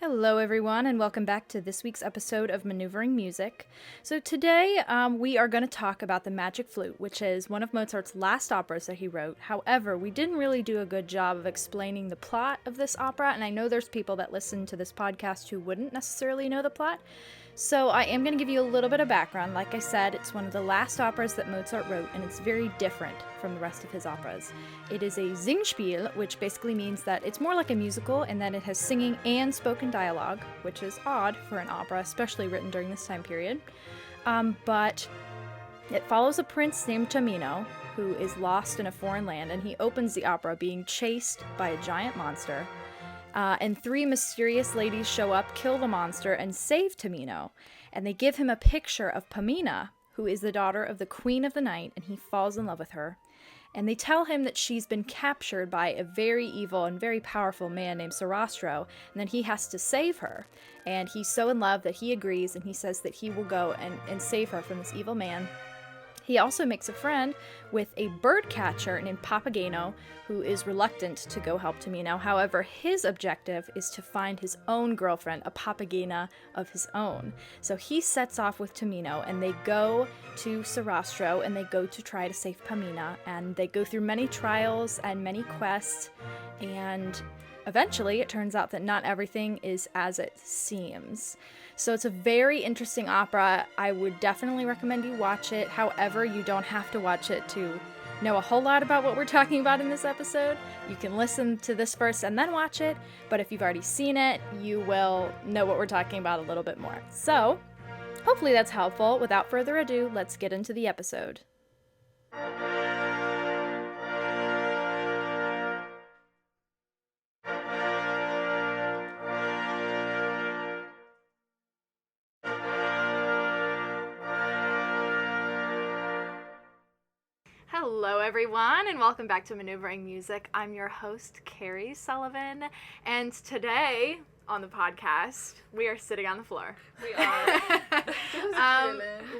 Hello, everyone, and welcome back to this week's episode of Maneuvering Music. So today, we are going to talk about the Magic Flute, which is one of Mozart's last operas that he wrote. However, we didn't really do a good job of explaining the plot of this opera, and I know there's people that listen to this podcast who wouldn't necessarily know the plot. So I am going to give you a little bit of background. Like I said, it's one of the last operas that Mozart wrote, and it's very different from the rest of his operas. It is a Singspiel, which basically means that it's more like a musical and that it has singing and spoken dialogue, which is odd for an opera, especially written during this time period. But it follows a prince named Tamino, who is lost in a foreign land, and he opens the opera being chased by a giant monster. And three mysterious ladies show up, kill the monster, and save Tamino. And they give him a picture of Pamina, who is the daughter of the Queen of the Night, and he falls in love with her. And they tell him that she's been captured by a very evil and very powerful man named Sarastro, and that he has to save her. And he's so in love that he agrees, and he says that he will go and save her from this evil man. He also makes a friend with a bird catcher named Papageno, who is reluctant to go help Tamino. However, his objective is to find his own girlfriend, a Papagena of his own. So he sets off with Tamino, and they go to Sarastro, and they go to try to save Pamina, and they go through many trials and many quests, and eventually it turns out that not everything is as it seems. So it's a very interesting opera. I would definitely recommend you watch it. However, you don't have to watch it to know a whole lot about what we're talking about in this episode. You can listen to this first and then watch it, but if you've already seen it, you will know what we're talking about a little bit more. So, hopefully that's helpful. Without further ado, let's get into the episode. Hello, everyone, and welcome back to Maneuvering Music. I'm your host, Carrie Sullivan, and today on the podcast, we are sitting on the floor. We are.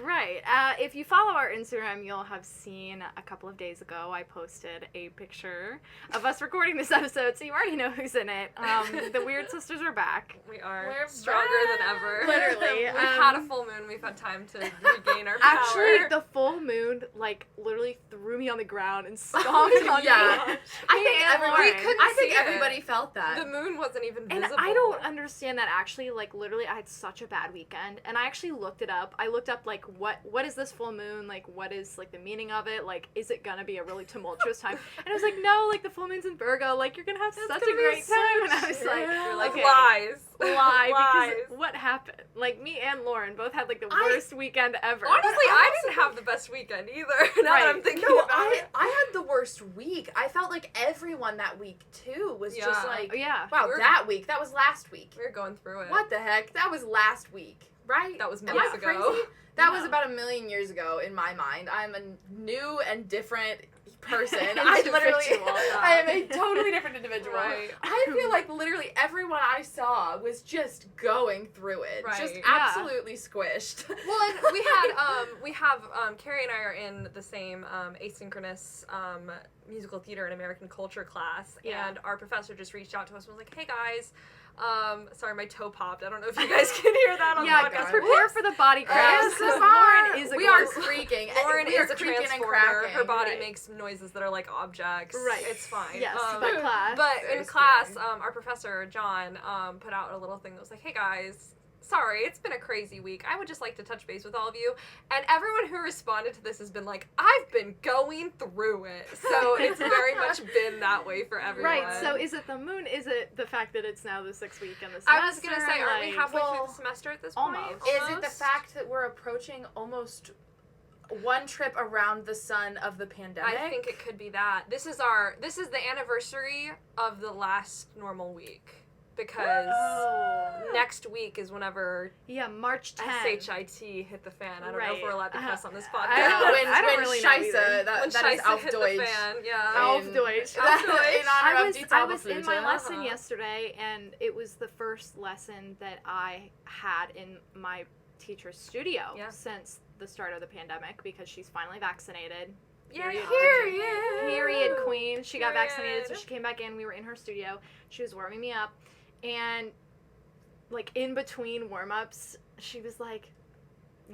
Right. If you follow our Instagram, you'll have seen a couple of days ago I posted a picture of us recording this episode, so you already know who's in it. The Weird Sisters are back. We are. We're stronger back. than ever. Literally. We've had a full moon. We've had time to regain our power. Actually, the full moon, literally threw me on the ground and stomped on Yeah. me. I think see it. everybody felt that. The moon wasn't even And visible. I don't understand that, actually. Literally, I had such a bad weekend, and I actually looked it up. I looked up, what is this full moon? What is, the meaning of it? Is it gonna be a really tumultuous time? And I was like, no, the full moon's in Virgo. You're gonna have such a great time. And I was like, You're like, okay. lies. Lie, because what happened? Me and Lauren both had, the worst weekend ever. Honestly, I didn't have the best weekend either. Now that I'm thinking about it. I had the worst week. I felt like everyone that week, too, was just Oh, yeah. wow, that week. That was last week. We were going through it. What the heck? That was last week, right? That was Am months I ago. crazy? That No. was about 1,000,000 years ago in my mind. I'm a new and different person. I am a totally different individual. Right. I feel like literally everyone I saw was just going through it. Right. Just Yeah. absolutely squished. Well, and we have Carrie and I are in the same asynchronous musical theater and American culture class, Yeah. and our professor just reached out to us and was like, "Hey guys, sorry, my toe popped. I don't know if you guys can hear that on the Yeah, podcast." prepare for the body cracks. Yes, Lauren is a we are ghost. creaking. Lauren we are is a creaking and transporter. cracking. Her body Right. makes noises that are like objects. Right. It's fine. Yes, but class. But Very in class, scary. our professor, John, put out a little thing that was like, "Hey guys, sorry, it's been a crazy week. I would just like to touch base with all of you." And everyone who responded to this has been like, "I've been going through it." So it's very much been that way for everyone. Right, so is it the moon? Is it the fact that it's now the 6th week in the semester? I was going to say, aren't we halfway through well, the semester at this almost. point? Is it the fact that we're approaching almost one trip around the sun of the pandemic? I think it could be that. This is the anniversary of the last normal week. Because next week is whenever Yeah, March 10th. SHIT hit the fan. I don't know if we're allowed to cuss on this podcast. I don't really know Scheisse, either. that When is Scheisse auf hit Deutsch. the fan, yeah. Auf In- Deutsch. In Auf Deutsch. honor I of was Die in my Zauberflöte. lesson yesterday, and it was the first lesson that I had in my teacher's studio since the start of the pandemic, because she's finally vaccinated. Yeah, Period, queen. She got Period. vaccinated, so she came back in. We were in her studio. She was warming me up, and like, in between warm-ups, she was like,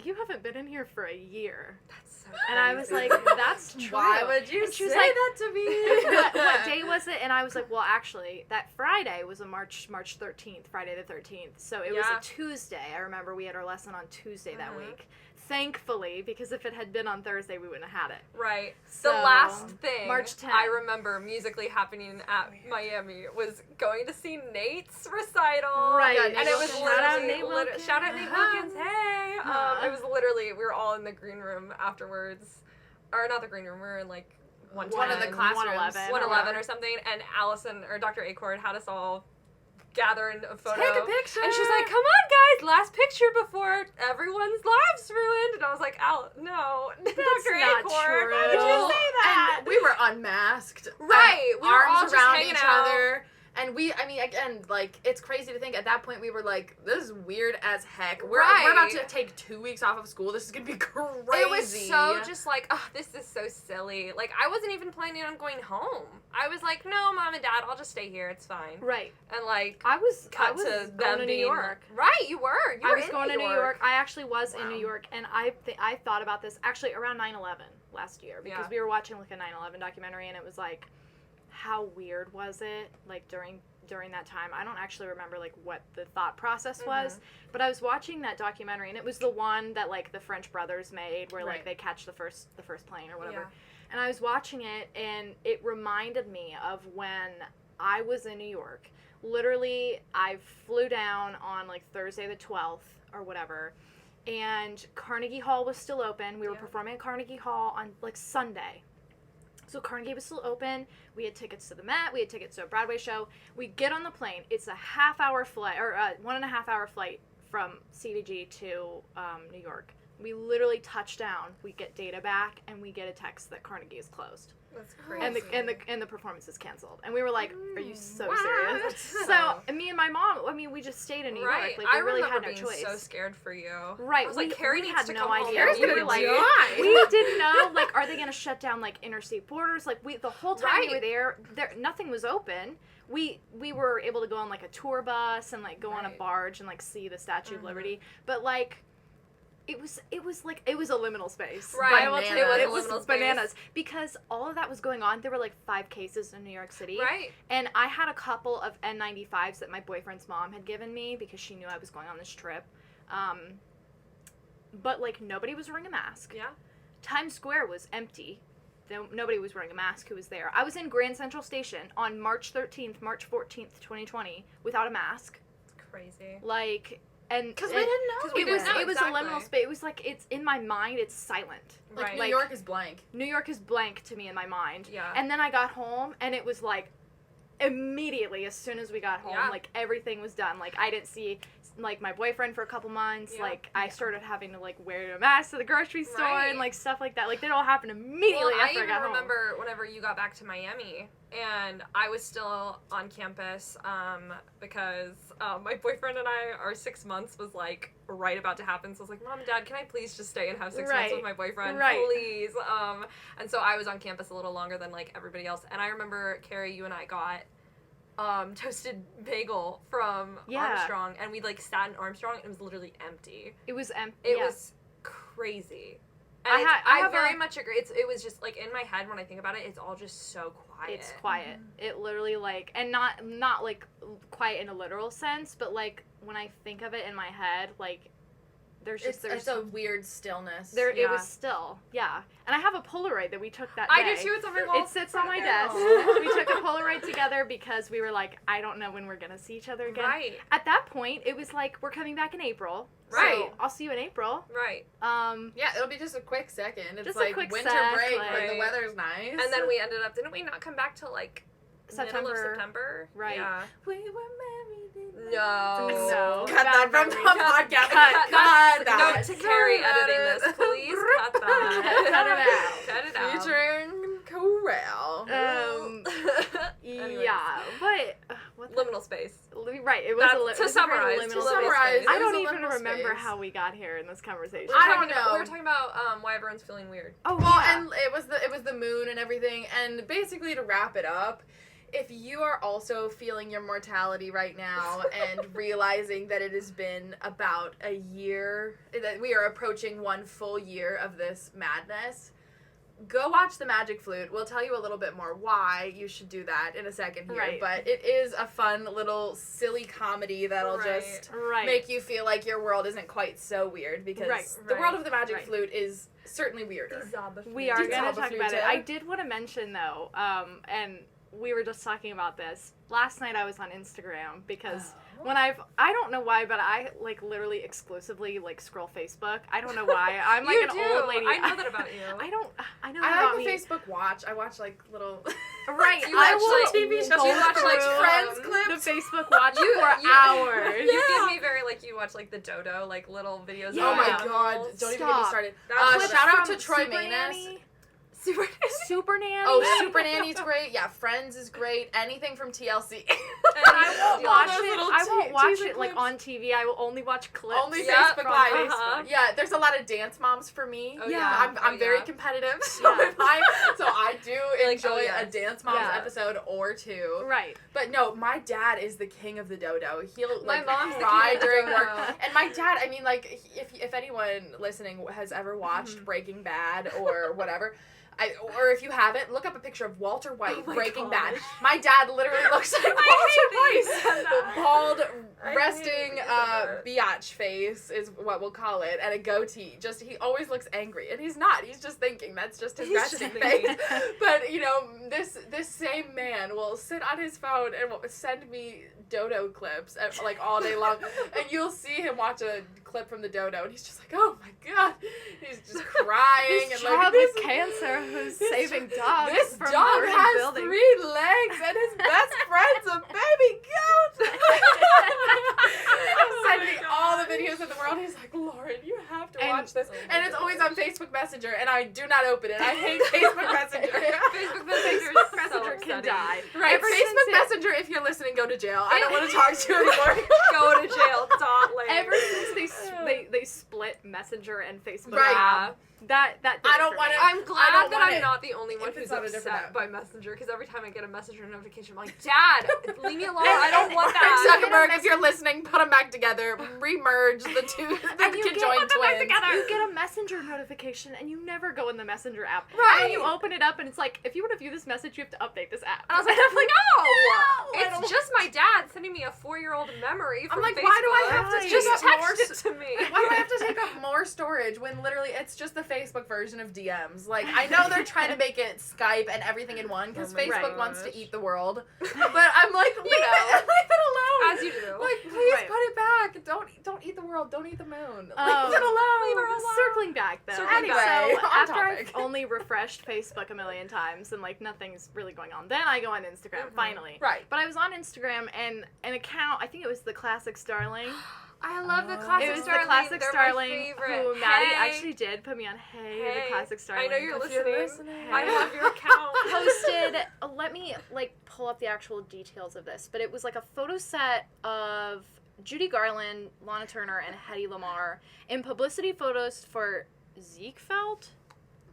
you haven't been in here for a year. That's so And I was like, that's true. Why would you And she was say like, that to me? what day was it? And I was like, well, actually, that Friday was a March 13th, Friday the 13th. So it was a Tuesday. I remember we had our lesson on Tuesday that week. Thankfully, because if it had been on Thursday, we wouldn't have had it. Right. So, the last thing March 10th. I remember musically happening at Miami was going to see Nate's recital. Right. And it was Shout out Nate literally, Wilkins. shout out Nate Wilkins, hey! Uh-huh. It was literally, we were all in the green room afterwards. Or not the green room, we were in like 110. One of the classrooms. 111 or something. And Allison, or Dr. Acord, had us all gather in a photo. Take a picture. And she's like, come on, guys, last picture before everyone's lives ruined. And I was like, no, Dr. not Acord, true. why would you say that? And we were unmasked. Right. We were arms all just around hanging each out. other. And again, like, it's crazy to think at that point we were like, this is weird as heck. We're about to take 2 weeks off of school. This is going to be crazy. It was so just like, oh, this is so silly. Like, I wasn't even planning on going home. I was like, no, Mom and Dad, I'll just stay here. It's fine. Right. And, like, I was cut going to to them New being York. Right, you were. I was going to New York. I actually was in Wow. New York, and I thought about this actually around 9/11 last year, because we were watching like a 9/11 documentary, and it was like, how weird was it, like, during that time? I don't actually remember like what the thought process was, but I was watching that documentary, and it was the one that like the French brothers made, where like they catch the first plane or whatever. Yeah. And I was watching it, and it reminded me of when I was in New York. Literally, I flew down on like Thursday the 12th or whatever, and Carnegie Hall was still open. We were performing at Carnegie Hall on like Sunday. So Carnegie was still open. We had tickets to the Met. We had tickets to a Broadway show. We get on the plane. It's a half-hour flight, or 1.5-hour flight from CDG to New York. We literally touch down. We get data back, and we get a text that Carnegie is closed. That's crazy. And the performance is canceled. And we were like, "Are you so Wow. serious?" So me and my mom, I mean, we just stayed in New York. Like, we really had no being choice. so scared for you. Right. I was like, Carrie we needs had to no come home. idea. Carrie's We gonna were like, die. we didn't know, like, are they going to shut down, like, interstate borders? Like, the whole time we were there, nothing was open. We were able to go on, like, a tour bus and, like, go on a barge and, like, see the Statue of Liberty. But, like, it was a liminal space. Right. I will tell Bananas. you, It was a liminal space. bananas. Because all of that was going on. There were, like, 5 cases in New York City. Right. And I had a couple of N95s that my boyfriend's mom had given me because she knew I was going on this trip. But, like, nobody was wearing a mask. Yeah. Times Square was empty. Nobody was wearing a mask who was there. I was in Grand Central Station on March 13th, March 14th, 2020, without a mask. It's crazy. Like, and... Because we didn't know. Because we It didn't was, know it was a exactly. liminal space. It was like, it's in my mind, it's silent. Like, Right. New York is blank. New York is blank to me in my mind. Yeah. And then I got home, and it was like, immediately, as soon as we got home, Yeah. like, everything was done. Like, I didn't see, like, my boyfriend for a couple months. Yeah. Like, I started having to, like, wear a mask to the grocery store Right. and, like, stuff like that. Like, that all happened immediately Well, after I I got even home. remember whenever you got back to Miami, and I was still on campus because my boyfriend and our 6 months was like right about to happen. So I was like, Mom and Dad, can I please just stay and have 6 months with my boyfriend, Right. please? And so I was on campus a little longer than like everybody else. And I remember, Carrie, you and I got toasted bagel from Armstrong, and we like sat in Armstrong, and it was literally empty. It was empty. It was crazy. And I have very a- much agree. It was just like in my head when I think about it, it's all just so quiet. It's quiet. It literally, like, and not like quiet in a literal sense, but like when I think of it in my head, like there's It's a weird stillness. It Yeah. was still, yeah. And I have a Polaroid that we took that I day. do too. It's on my wall. It sits on my desk. Aw. We took a Polaroid together because we were like, I don't know when we're gonna see each other again. Right. At that point, it was like, we're coming back in April. Right. So I'll see you in April. Right. Yeah, it'll be just a quick second. It's Just a like quick winter sec, break like- when the Right. weather's nice. And then we ended up, didn't we not come back till like middle September. of September? Right. Yeah. We were married in No. No. cut that from the podcast. Cut Cut that. that. Note to Carrie Cut editing it. this. Please cut that. Cut it out. Cut it out. Featuring Corral. Anyways. Yeah, but what the- Liminal space. right, it was That's- a to it was a very summarize, liminal to space. summarize, I it don't was a even liminal remember space. how we got here in this conversation. I don't We know. were talking about why everyone's feeling weird. Oh, Well, yeah. and it was the moon and everything, and basically to wrap it up, if you are also feeling your mortality right now and realizing that it has been about a year, that we are approaching 1 full year of this madness, go watch The Magic Flute. We'll tell you a little bit more why you should do that in a second here. Right. But it is a fun little silly comedy that'll just make you feel like your world isn't quite so weird, because the world of The Magic Flute is certainly weirder. We are going to talk about it. I did want to mention, though, and we were just talking about this. Last night I was on Instagram because when I don't know why, but I like literally exclusively like scroll Facebook. I don't know why. I'm like old lady. I know that about you. I know that I about like me. the Facebook Watch. I watch like little Right. You I watch, will like, TV shows. go You watch like through Friends clips. the Facebook Watch for hours. You give me very like you watch like the Dodo like little videos. Oh my of god! animals. Don't even get me started. That's Shout out to From Troy Super Maness. Nanny. Super Nanny. Oh, Super Nanny's great. Yeah, Friends is great. Anything from TLC. And I won't watch those it. little I won't watch teaser it like clips. on TV. I will only watch clips. Only Yeah, Facebook from Live. Facebook. Yeah, there's a lot of dance moms for me. Oh, Yeah. I'm very competitive, so Yeah. I do Like, enjoy oh, yes. a dance moms Yeah. episode or two. Right. But no, my dad is the king of the dodo. He'll My like mom's the cry king of the during dodo. work. And my dad, I mean, like if anyone listening has ever watched Breaking Bad or whatever. Or if you haven't, look up a picture of Walter White, Oh my Breaking gosh. Bad. My dad literally looks like Walter White. Bald, resting, biatch face is what we'll call it, and a goatee. Just, he always looks angry, and he's not. He's just thinking. That's just his He's resting just face. thinking. But, you know, this same man will sit on his phone and will send me dodo clips, like, all day long. And you'll see him watch a clip from the dodo, and he's just like, oh my god. He's just crying. This and child like, with this cancer who's saving dogs. This from dog burning has buildings. 3 legs, and his best friend's a baby goat. He'll send me all the videos in the world. He's like, Lauren, you have to watch this. And it's always on Facebook Messenger, and I do not open it. I hate Facebook Messenger. Facebook Messenger Facebook is Messenger so can upsetting. die. Right, Ever Facebook since it- Messenger, if you're listening, go to jail. I don't want to talk to you anymore. Go to jail. Link. Ever since they split Messenger and Facebook, Right. that did I it don't for want me. it. I'm I glad don't that want I'm it. not the only one If who's it's on a different upset app. by Messenger, because every time I get a Messenger notification, I'm like, Dad, leave me alone. I don't want Mark that. Zuckerberg, if you're listening, put them back together. Remerge the two, the And you get conjoined them back twins. together. You get a Messenger notification, and you never go in the Messenger app. Right. And you open it up, and it's like, if you want to view this message, you have to update this app. And I was like, I no, it's just my dad sending me a 4-year-old memory from I'm like, Facebook. why do I have to Right. just Just up more text it to me. Why do I have to take up more storage when literally it's just the Facebook version of DMs? Like, I know they're trying to make it Skype and everything in one because Oh my Facebook gosh. wants to eat the world. But I'm like, leave it alone. As you do. Like, please Right. put it back. Don't eat the world. Don't eat the moon. Leave it alone. Leave her alone. Circling back though. Circling Anyway, so on after topic. I've only refreshed Facebook a million times and like nothing's really going on, then I go on Instagram finally. Right. But I was on Instagram and an account, I think it was the Classic Starling. I love the Oh. classic It was Starling. the Classic They're Starling my favorite. who Maddie Hey. actually did put me on Hey, Hey. the Classic Starling. I know you're If listening. you're listening. I love your account. Posted, let me like pull up the actual details of this, but it was like a photo set of Judy Garland, Lana Turner, and Hedy Lamarr in publicity photos for Ziegfeld?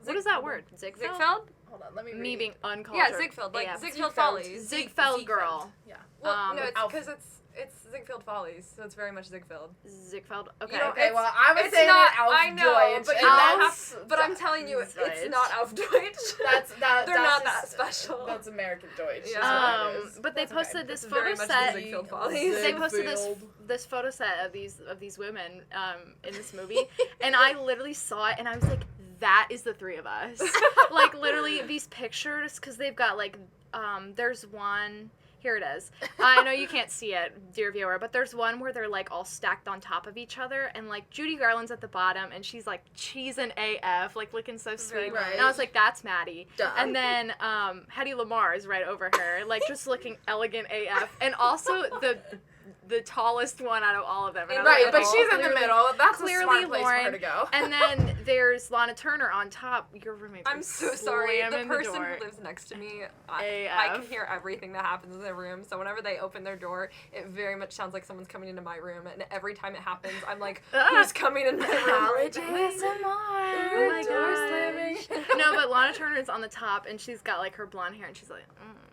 What is that word? Ziegfeld? Ziegfeld? Hold on. Let me read. Me being uncultured. Yeah, Ziegfeld. Like AF. Ziegfeld Follies. Ziegfeld girl. Yeah. Well, no, it's Alf. because it's Ziegfeld Follies, so it's very much Ziegfeld. Ziegfeld. Okay. You know, Okay, well, I was it's saying not- it Alf I know, Deutsch, but and you don't that's, But I'm telling you, it's Deutsch. not Auf Deutsch. They're not that just- special. That's American Deutsch. Yeah. Is what it is. But they That's posted okay. this It's very photo much the set. Ziegfeld Follies. They posted this photo set of these women in this movie, and I literally saw it, and I was like, that is the three of us. Like literally these pictures, because they've got like there's one. Here it is. I know you can't see it, dear viewer, but there's one where they're like all stacked on top of each other, and like Judy Garland's at the bottom, and she's like cheesing AF, like looking so sweet. Right. And I was like, that's Maddie. Duh. And then Hedy Lamarr is right over her, like just looking elegant AF, and also the tallest one out of all of them. And I was Right, like, but oh, she's in the clearly- middle. That's clearly a smart place Lauren, for her to go. And then there's Lana Turner on top. Your roommate's I'm so sorry. The slamming person door. who lives next to me, I can AF. hear everything that happens in their room. So whenever they open their door, it very much sounds like someone's coming into my room. And every time it happens, I'm like, who's coming in my room right now? Oh my gosh. No, but Lana Turner's on the top, and she's got like her blonde hair, and she's like,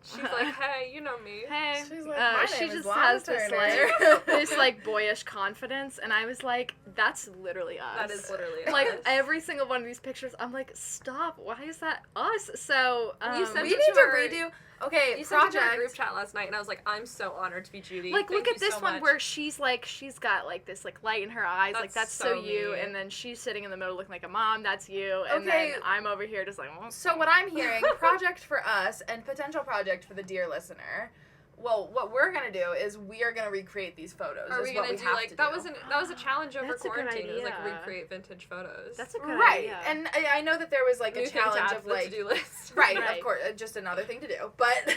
She's like, hey, you know me. Hey. She's like, my she name is just Lana has this Turner. like this like boyish confidence, and I was like, that's literally us. That is literally like us. every single one of these pictures. I'm like, stop. Why is that us? So You sent We it need to to our- redo. Okay, You sent it to our project. group chat last night, and I was like, I'm so honored to be Judy. like, Thank look at you this so one much. where she's got like this like light in her eyes. Like That's that's so so you. me. And then she's sitting in the middle looking like a mom. That's you. And Okay. then I'm over here just like. Oh. So what I'm hearing, project for us and potential project for the dear listener. Well, what we're gonna do is we are gonna recreate these photos. Are is we what gonna do have like to that? do. Was a challenge over That's a good quarantine. It was like idea. recreate vintage photos. That's a good right, idea. and I know that there was like New a thing to challenge add of to the like to-do list. right, Right. of course, just another thing to do. But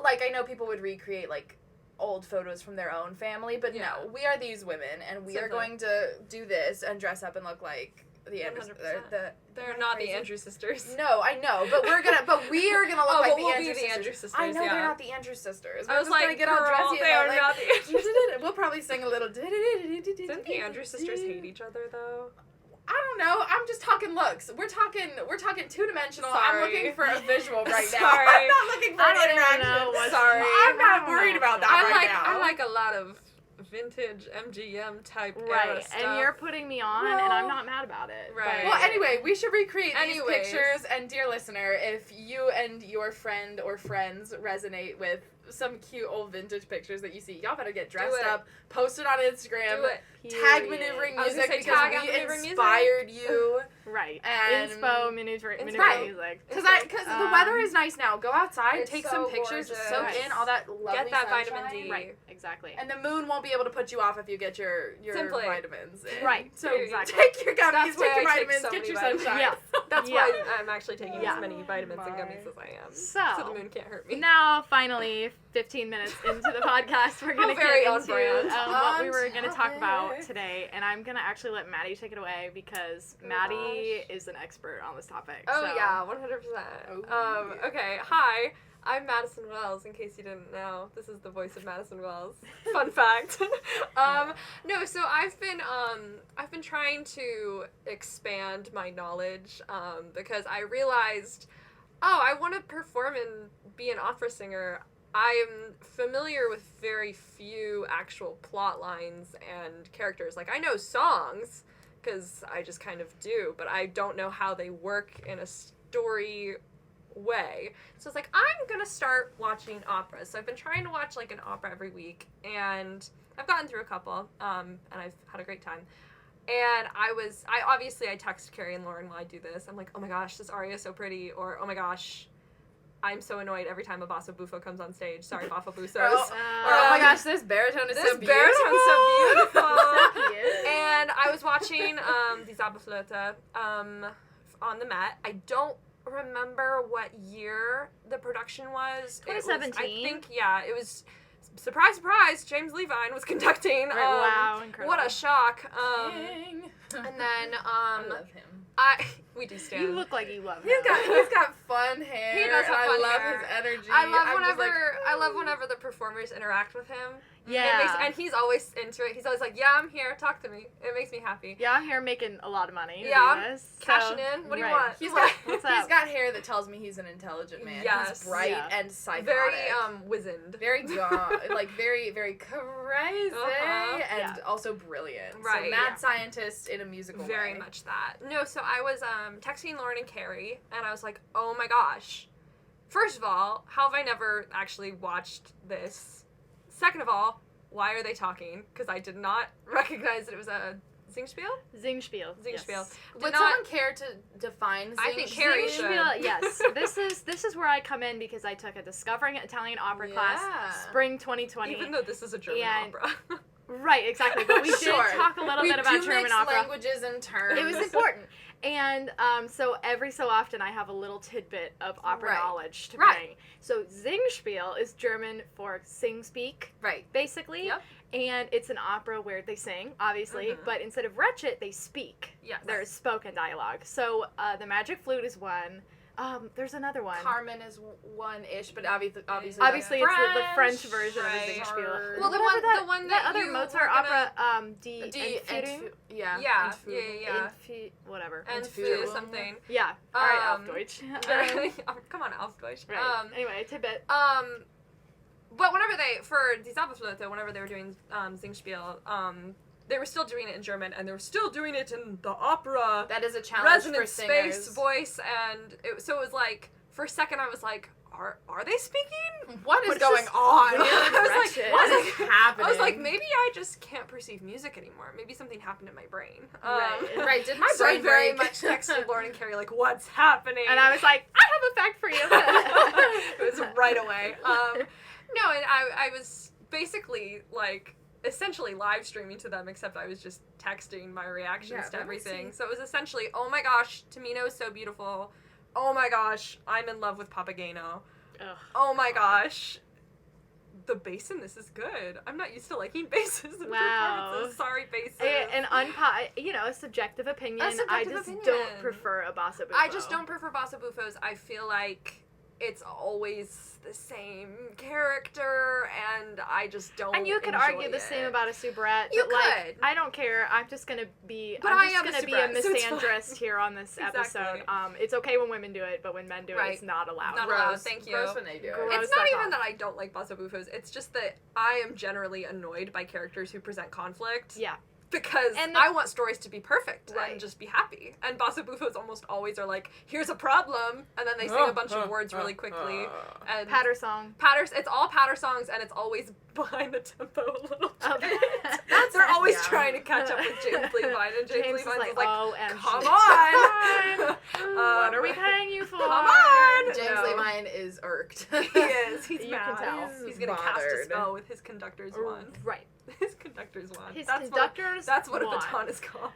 like I know people would recreate like old photos from their own family, but Yeah. no, we are these women, and we are Simply. going to do this and dress up and look like the Andrews. 100%. They're am I not crazy? the Andrews sisters. No, I know, but we are gonna look Oh, like but the we'll Andrews be the sisters. Andrews sisters. I know yeah. they're not the Andrews sisters. I We're was just gonna like, get all girl, dressy they are about, not the Andrews. We'll probably sing a little. Didn't the Andrews sisters hate each other though? I don't know. I'm just talking looks. We're talking two-dimensional. I'm Sorry. looking for a visual right now. Sorry. I'm not looking for I an don't even interaction. know what's- Sorry. I'm not I don't worried know about what's that I right like now. I like a lot of vintage MGM type era Right, stuff. and you're putting me on, Well- and I'm not mad about it. Right. Well, anyway, we should recreate these Anyways. pictures. And dear listener, if you and your friend or friends resonate with some cute old vintage pictures that you see, y'all better get dressed it. up, post it on Instagram, Do it. tag Period. maneuvering I was gonna music say because tag at we Maneuvering Music. inspired you. Right. And Inspo, maneuver Right. music. Because the weather is nice now. Go outside, It's take so some pictures, gorgeous. soak in all that lovely Get that sunshine. vitamin D. Right, exactly. And the moon won't be able to put you off if you get your Simply. vitamins. in. Right, So exactly. take your gummies, That's why take your I take vitamins, so get many your vitamins. sunshine. Yeah. That's Yeah. why I'm actually taking Yeah. as many vitamins and My gummies as I am. So, the moon can't hurt me. now, finally, 15 minutes into the podcast, we're going to very get on into brand. what we On were going to talk about topic. today. And I'm going to actually let Maddie take it away because Oh, Maddie gosh. is an expert on this topic. Oh so. yeah, 100%. Oh, yeah. Okay, hi. I'm Madison Wells. In case you didn't know, this is the voice of Madison Wells. Fun fact. No, so I've been trying to expand my knowledge because I realized, I want to perform and be an opera singer. I'm familiar with very few actual plot lines and characters. Like, I know songs, because I just kind of do, but I don't know how they work in a story way. So it's like, I'm gonna start watching operas. So I've been trying to watch like an opera every week, and I've gotten through a couple, and I've had a great time. And I text Carrie and Lauren while I do this. I'm like, oh my gosh, this aria is so pretty, or oh my gosh, I'm so annoyed every time a basso buffo comes on stage. Sorry, baffo bussos. Oh my gosh, this baritone is This so beautiful. baritone's so beautiful. Cute. And I was watching Die Zauberflöte on the Met. I don't remember what year the production was. It was, 2017. I think, yeah, it was. Surprise, surprise! James Levine was conducting. Right, wow, incredible. What a shock! Dang. And then I love him. we do stand. You look like you love him. He's got fun hair. He does have and fun I love hair. his energy. I love I'm just whenever the performers interact with him. Yeah. And he's always into it. He's always like, "Yeah, I'm here. Talk to me." It makes me happy. Yeah, I'm here making a lot of money. to Yeah, do I'm this, Cashing so- in. What do you right. want? He's got What's he's up? got hair that tells me he's an intelligent man. Yes. He's bright Yeah. and psychotic. Very wizened. very gone, like very crazy Uh-huh. and Yeah. also brilliant. Right. So mad Yeah. scientist in a musical Very way. much that. No, so I was texting Lauren and Carrie, and I was like, oh my gosh. First of all, how have I never actually watched this? Second of all, why are they talking? Because I did not recognize that it was a Singspiel? Zingspiel. Zingspiel. Yes. Did Would not- someone care to define? I think Carrie should. Zingspiel, yes. This is where I come in because I took a Discovering Italian Opera class, Yeah. spring 2020. Even though this is a German And- opera. Right, exactly. But we Sure. did talk a little bit about do German mix opera. languages and terms. It was important. And so every so often I have a little tidbit of opera Right. knowledge to Right. bring. So Singspiel is German for sing speak, right. basically. Yep. And it's an opera where they sing, obviously, Mhm. but instead of recit, they speak. Yes. There's spoken dialogue. So the Magic Flute is one. There's another one. Carmen is one-ish, but obviously Obviously, it's the French version right. of the Singspiel. Well, the one that other you Mozart were gonna- opera, Die Entführung. Yeah. Whatever. And Entführung. something. Yeah. All right, auf Um, Deutsch. Come on, auf Deutsch. Right. Anyway, tidbit. But whenever for Die Zauberflöte, whenever they were doing Singspiel, they were still doing it in German, and they were still doing it in the opera That is a challenge for resonant singers. space voice, and so it was like, for a second I was like, are they speaking? What is But it's going just on? weird I was like, wretched. what is happening? I was like, maybe I just can't perceive music anymore. Maybe something happened in my brain. Right, did my So I brain very break? much texted Lauren and Carrie, like, what's happening? And I was like, I have a fact for you. It was right away. No, and I was basically, like, essentially live streaming to them, except I was just texting my reactions to everything. So it was essentially, oh my gosh, Tamino is so beautiful. Oh my gosh, I'm in love with Papageno. Ugh. Oh my gosh, the bass in this is good. I'm not used to liking basses in Wow. performances. Sorry, basses. A subjective opinion. A subjective I just opinion. don't prefer a bossa buffo. I just don't prefer bossa buffos. I feel like it's always the same character, and I just don't. And you could enjoy argue the it. same about a soubrette. You but, like, could. I don't care. I'm just gonna be. But I'm I just am a gonna be a soubrette, so it's fine. misandrist here on this Exactly. episode. It's okay when women do it, but when men do Right. it, it's not allowed. Not gross. allowed, thank you. Gross when they do it. Gross. It's not Gross.com. even that I don't like bossa buffos. It's just that I am generally annoyed by characters who present conflict. Yeah. Because And I want stories to be perfect Right. and just be happy. And bossa buffos almost always are like, here's a problem, and then they sing a bunch of words really quickly. And Patter song. it's all patter songs, and it's always behind the tempo a little bit. That's They're always yeah. trying to catch up with James Levine, and James, James is Levine's like, like, oh, and come on! What are we paying you for? Come on! James No. Levine is irked. He is. He's You mad. can tell. He's gonna cast a Bothered. spell with his conductor's wand. Right. His conductor's wand. His That's conductor's That's what wand. a baton is called.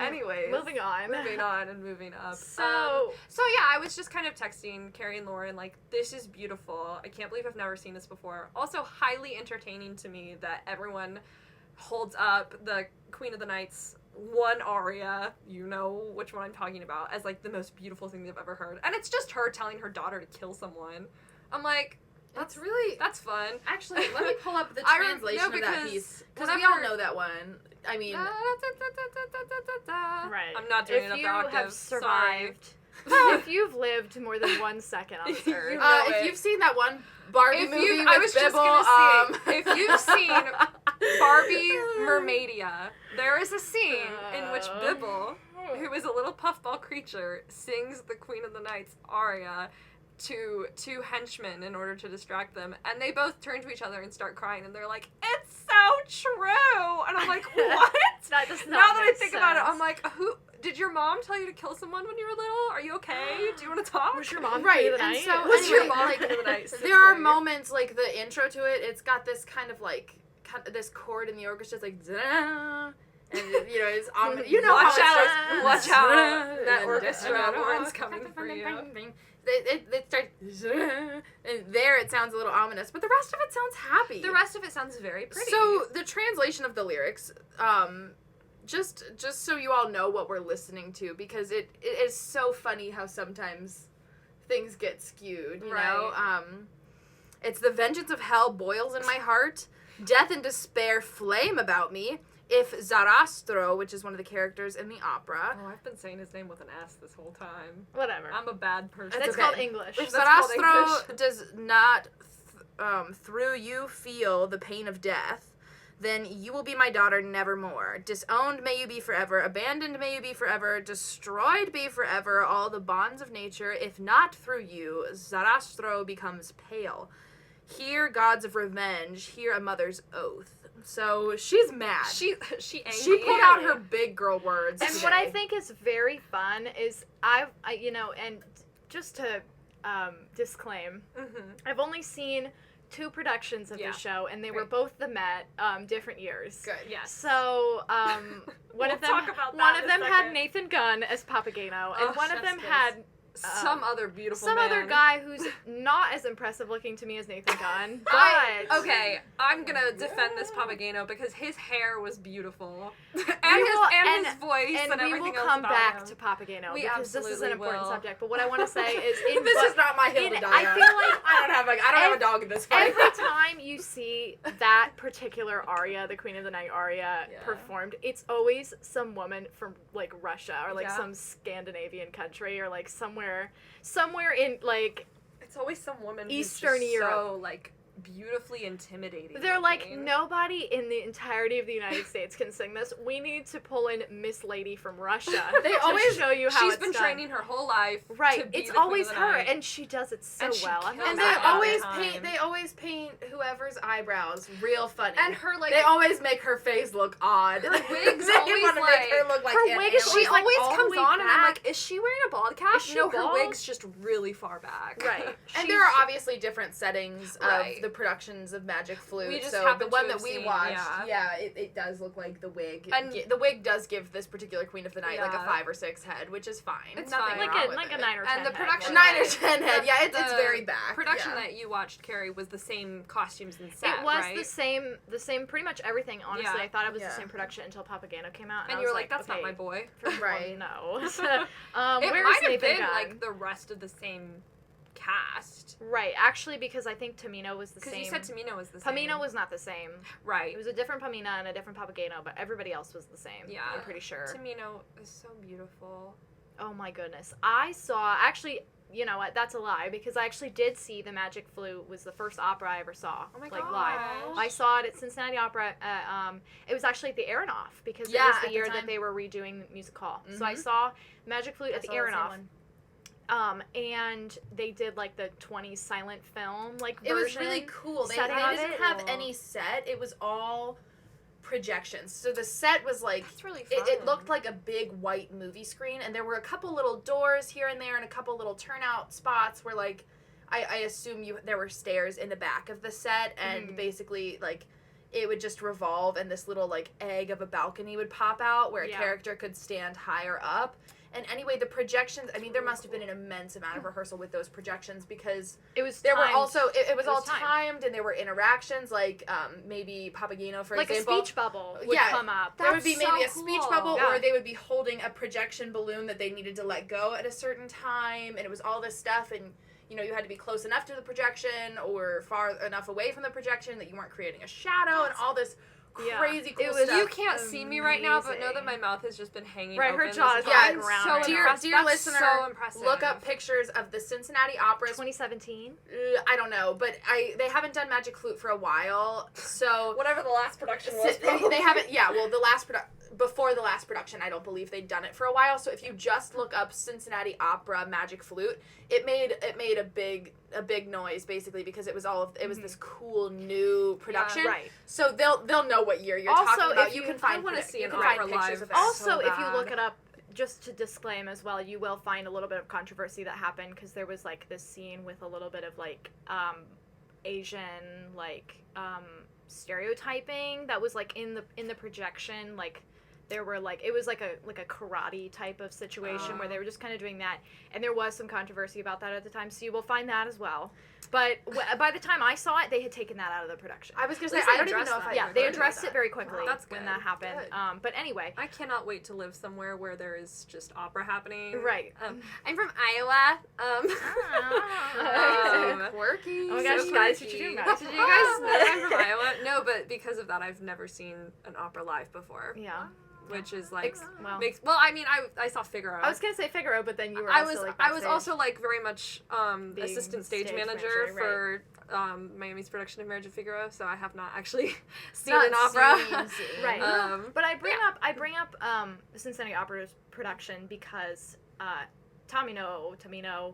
Anyways. Moving on. Moving on and moving up. So, So yeah, I was just kind of texting Carrie and Lauren, like, this is beautiful. I can't believe I've never seen this before. Also, highly entertaining to me that everyone holds up the Queen of the Night's one aria, you know which one I'm talking about, as, like, the most beautiful thing they've ever heard. And it's just her telling her daughter to kill someone. I'm like, That's really... that's fun. Actually, let me pull up the I translation of that because piece. Because we all whenever- know that one. I mean... right. I'm not doing if it up you the octave. have survived, Sorry. if you've lived more than 1 second on this earth, know if it. you've seen that one Barbie movie with I was just Bibble, gonna say, if you've seen Barbie Mermaidia, there is a scene in which Bibble, who is a little puffball creature, sings the Queen of the Night's aria to two henchmen in order to distract them, and they both turn to each other and start crying, and they're like, "It's so true!" And I'm like, "What?" that does not Now that I make think about it, sense. I'm like, "Who did your mom tell you to kill someone when you were little? Are you okay? Do you want to talk?" Was your mom Right, Queen of the and Night? so Was your anyway, mom like, Queen of the Night? there are Seriously. moments, like the intro to it, it's got this kind of like, this chord in the orchestra, it's like, "Zah," and you know, it's, you know Watch how it out! starts, Watch out! That and orchestra, then- Lauren's coming for you. It starts, and there it sounds a little ominous, but the rest of it sounds happy. The rest of it sounds very pretty. So the translation of the lyrics, just so you all know what we're listening to, because it is so funny how sometimes things get skewed, you know? It's the vengeance of hell boils in my heart, death and despair flame about me, if Zarastro, which is one of the characters in the opera, Oh, I've been saying his name with an S this whole time. Whatever. I'm a bad person. That's okay. called English. if That's called Zarastro English. does not through you feel the pain of death, then you will be my daughter nevermore. Disowned may you be forever, abandoned may you be forever, destroyed be forever all the bonds of nature. If not through you, Zarastro becomes pale. Hear gods of revenge, hear a mother's oath. So she's mad. She pulled out her big girl words. And today. what I think is very fun is I and just to disclaim, I've only seen 2 productions of Yeah. the show, and they were Right. both the Met, different years. Good. Yes. So one We'll of them talk about that one in of a them had second. Nathan Gunn as Papageno, and Oh, one of chef's them kiss. had some other beautiful some man. other guy who's not as impressive looking to me as Nathan Gunn, but okay, I'm gonna defend this Papageno because his hair was beautiful, and his voice and we everything will else come about back him. to Papageno We because this is an absolutely important will. subject. But what I want to say is, This is not my hill to die on. I feel like I don't have a dog in this fight. every time you see that particular aria, the Queen of the Night aria, Yeah. performed, it's always some woman from like Russia or like Yeah. some Scandinavian country or like somewhere in like It's always some woman Eastern who's just Europe. so like beautifully intimidating. they're like, looking. nobody in the entirety of the United States can sing this. We need to pull in Miss Lady from Russia. They to always- show you how She's it's been done. training her whole life. Right, to be it's the Queen always of the her, Night. and she does it so And she well. I'm kills And not they that mad at always it. time. paint. They always paint whoever's eyebrows real funny. And her like they always make her face look odd. Her wig's they always, want to like- make her look like her Aunt wig is- Emily. she she's, like, always all the comes way on and I'm back. like, is she wearing a bald cap? Is she No, her bald? wig's just really far back. Right. And She's- there are obviously different settings Right. of the productions of Magic Flute. We just so happen the to one have that we seen, watched, yeah. it does look like the wig. And- The wig does give this particular Queen of the Night like a Yeah. 5 or 6 head, which is fine. It's Nothing fine. like wrong a with like a it. 9 or 10. And the head, production yeah. 9 or 10 head. Yeah, it's The very back. Production yeah. that you watched, Carrie, was the same costumes and set, It was right? the same, pretty much everything. Honestly, Yeah. I thought it was Yeah. the same production until Papageno came out, And I you were was like, that's okay, not my boy. Right. No. It Where's might have Nathan been Gunn? like the rest of the same cast. Right, actually, because I think Tamino was the Because same. you said Tamino was the same. Pamino was not the same. right. It was a different Pamina and a different Papageno, but everybody else was the same. Yeah. I'm pretty sure. Tamino is so beautiful. Oh my goodness. I saw, actually, you know what, that's a lie, because I actually did see the Magic Flute was the first opera I ever saw. Oh my like, gosh. live. I saw it at Cincinnati Opera. It was actually at the Aronoff, because Yeah, it was at the the year time. that they were redoing Music Hall. So I Mhm. saw Magic Flute at the I saw the same Aronoff. one. And they did like the 20 silent film like It was version. really cool. They setting of didn't it. have any set. It was all projections. So the set was like That's really fun. it looked like a big white movie screen, and there were a couple little doors here and there, and a couple little turnout spots where like I assume there were stairs in the back of the set, and Mhm. basically like it would just revolve, and this little like egg of a balcony would pop out where a Yeah. character could stand higher up. And anyway, the projections, I mean, there must have been an immense amount of rehearsal with those projections, because It was there were timed. also, it was It all was timed. timed, and there were interactions, like maybe Papageno, for like example. a speech bubble would Yeah, come up. There would be That's maybe so a speech cool. bubble, Yeah. or they would be holding a projection balloon that they needed to let go at a certain time, and it was all this stuff, and you know, you had to be close enough to the projection or far enough away from the projection that you weren't creating a shadow, and all this Yeah. crazy cool It was- stuff. You can't see me right now, but know that amazing. my mouth has just been hanging Right, open. her this jaw is entire- like around so right now. Dear, impressive. dear That's listener, so impressive. Look up pictures of the Cincinnati Operas. 2017. I don't know, but they haven't done Magic Flute for a while, so whatever the last production was. they haven't. Yeah, well, before the last production, I don't believe they'd done it for a while. So if you just look up Cincinnati Opera Magic Flute, it made a big noise basically, because it was this cool new production. Right. So they'll know what year you're Also, talking about. if You you- can find I wanna see you an can find opera pictures live. of it. Also, so if you bad. look it up, just to disclaim as well, you will find a little bit of controversy that happened, because there was like this scene with a little bit of like Asian like stereotyping that was like in the projection, like there were like, it was like a karate type of situation where they were just kind of doing that, and there was some controversy about that at the time, so you will find that as well. But by the time I saw it, they had taken that out of the production. I was gonna At say least I they don't even addressed know if that. I Yeah, ever they heard about addressed that. it very quickly Wow, that's when good. that happened. Good. But anyway, I cannot wait to live somewhere where there is just opera happening. right. I'm from Iowa. So quirky. Oh my gosh, so guys, quirky. what you doing, guys? Did you guys know I'm from Iowa? No, but because of that, I've never seen an opera live before, Yeah. which is like Well, well, I mean, I saw Figaro. I was gonna say Figaro, but then you were I also was like I was backstage. also like very much Being assistant stage stage manager manager, for Miami's production of Marriage of Figaro, so I have not actually seen Not an opera. seen. Right. But I bring yeah. up the Cincinnati Opera's production because Tamino,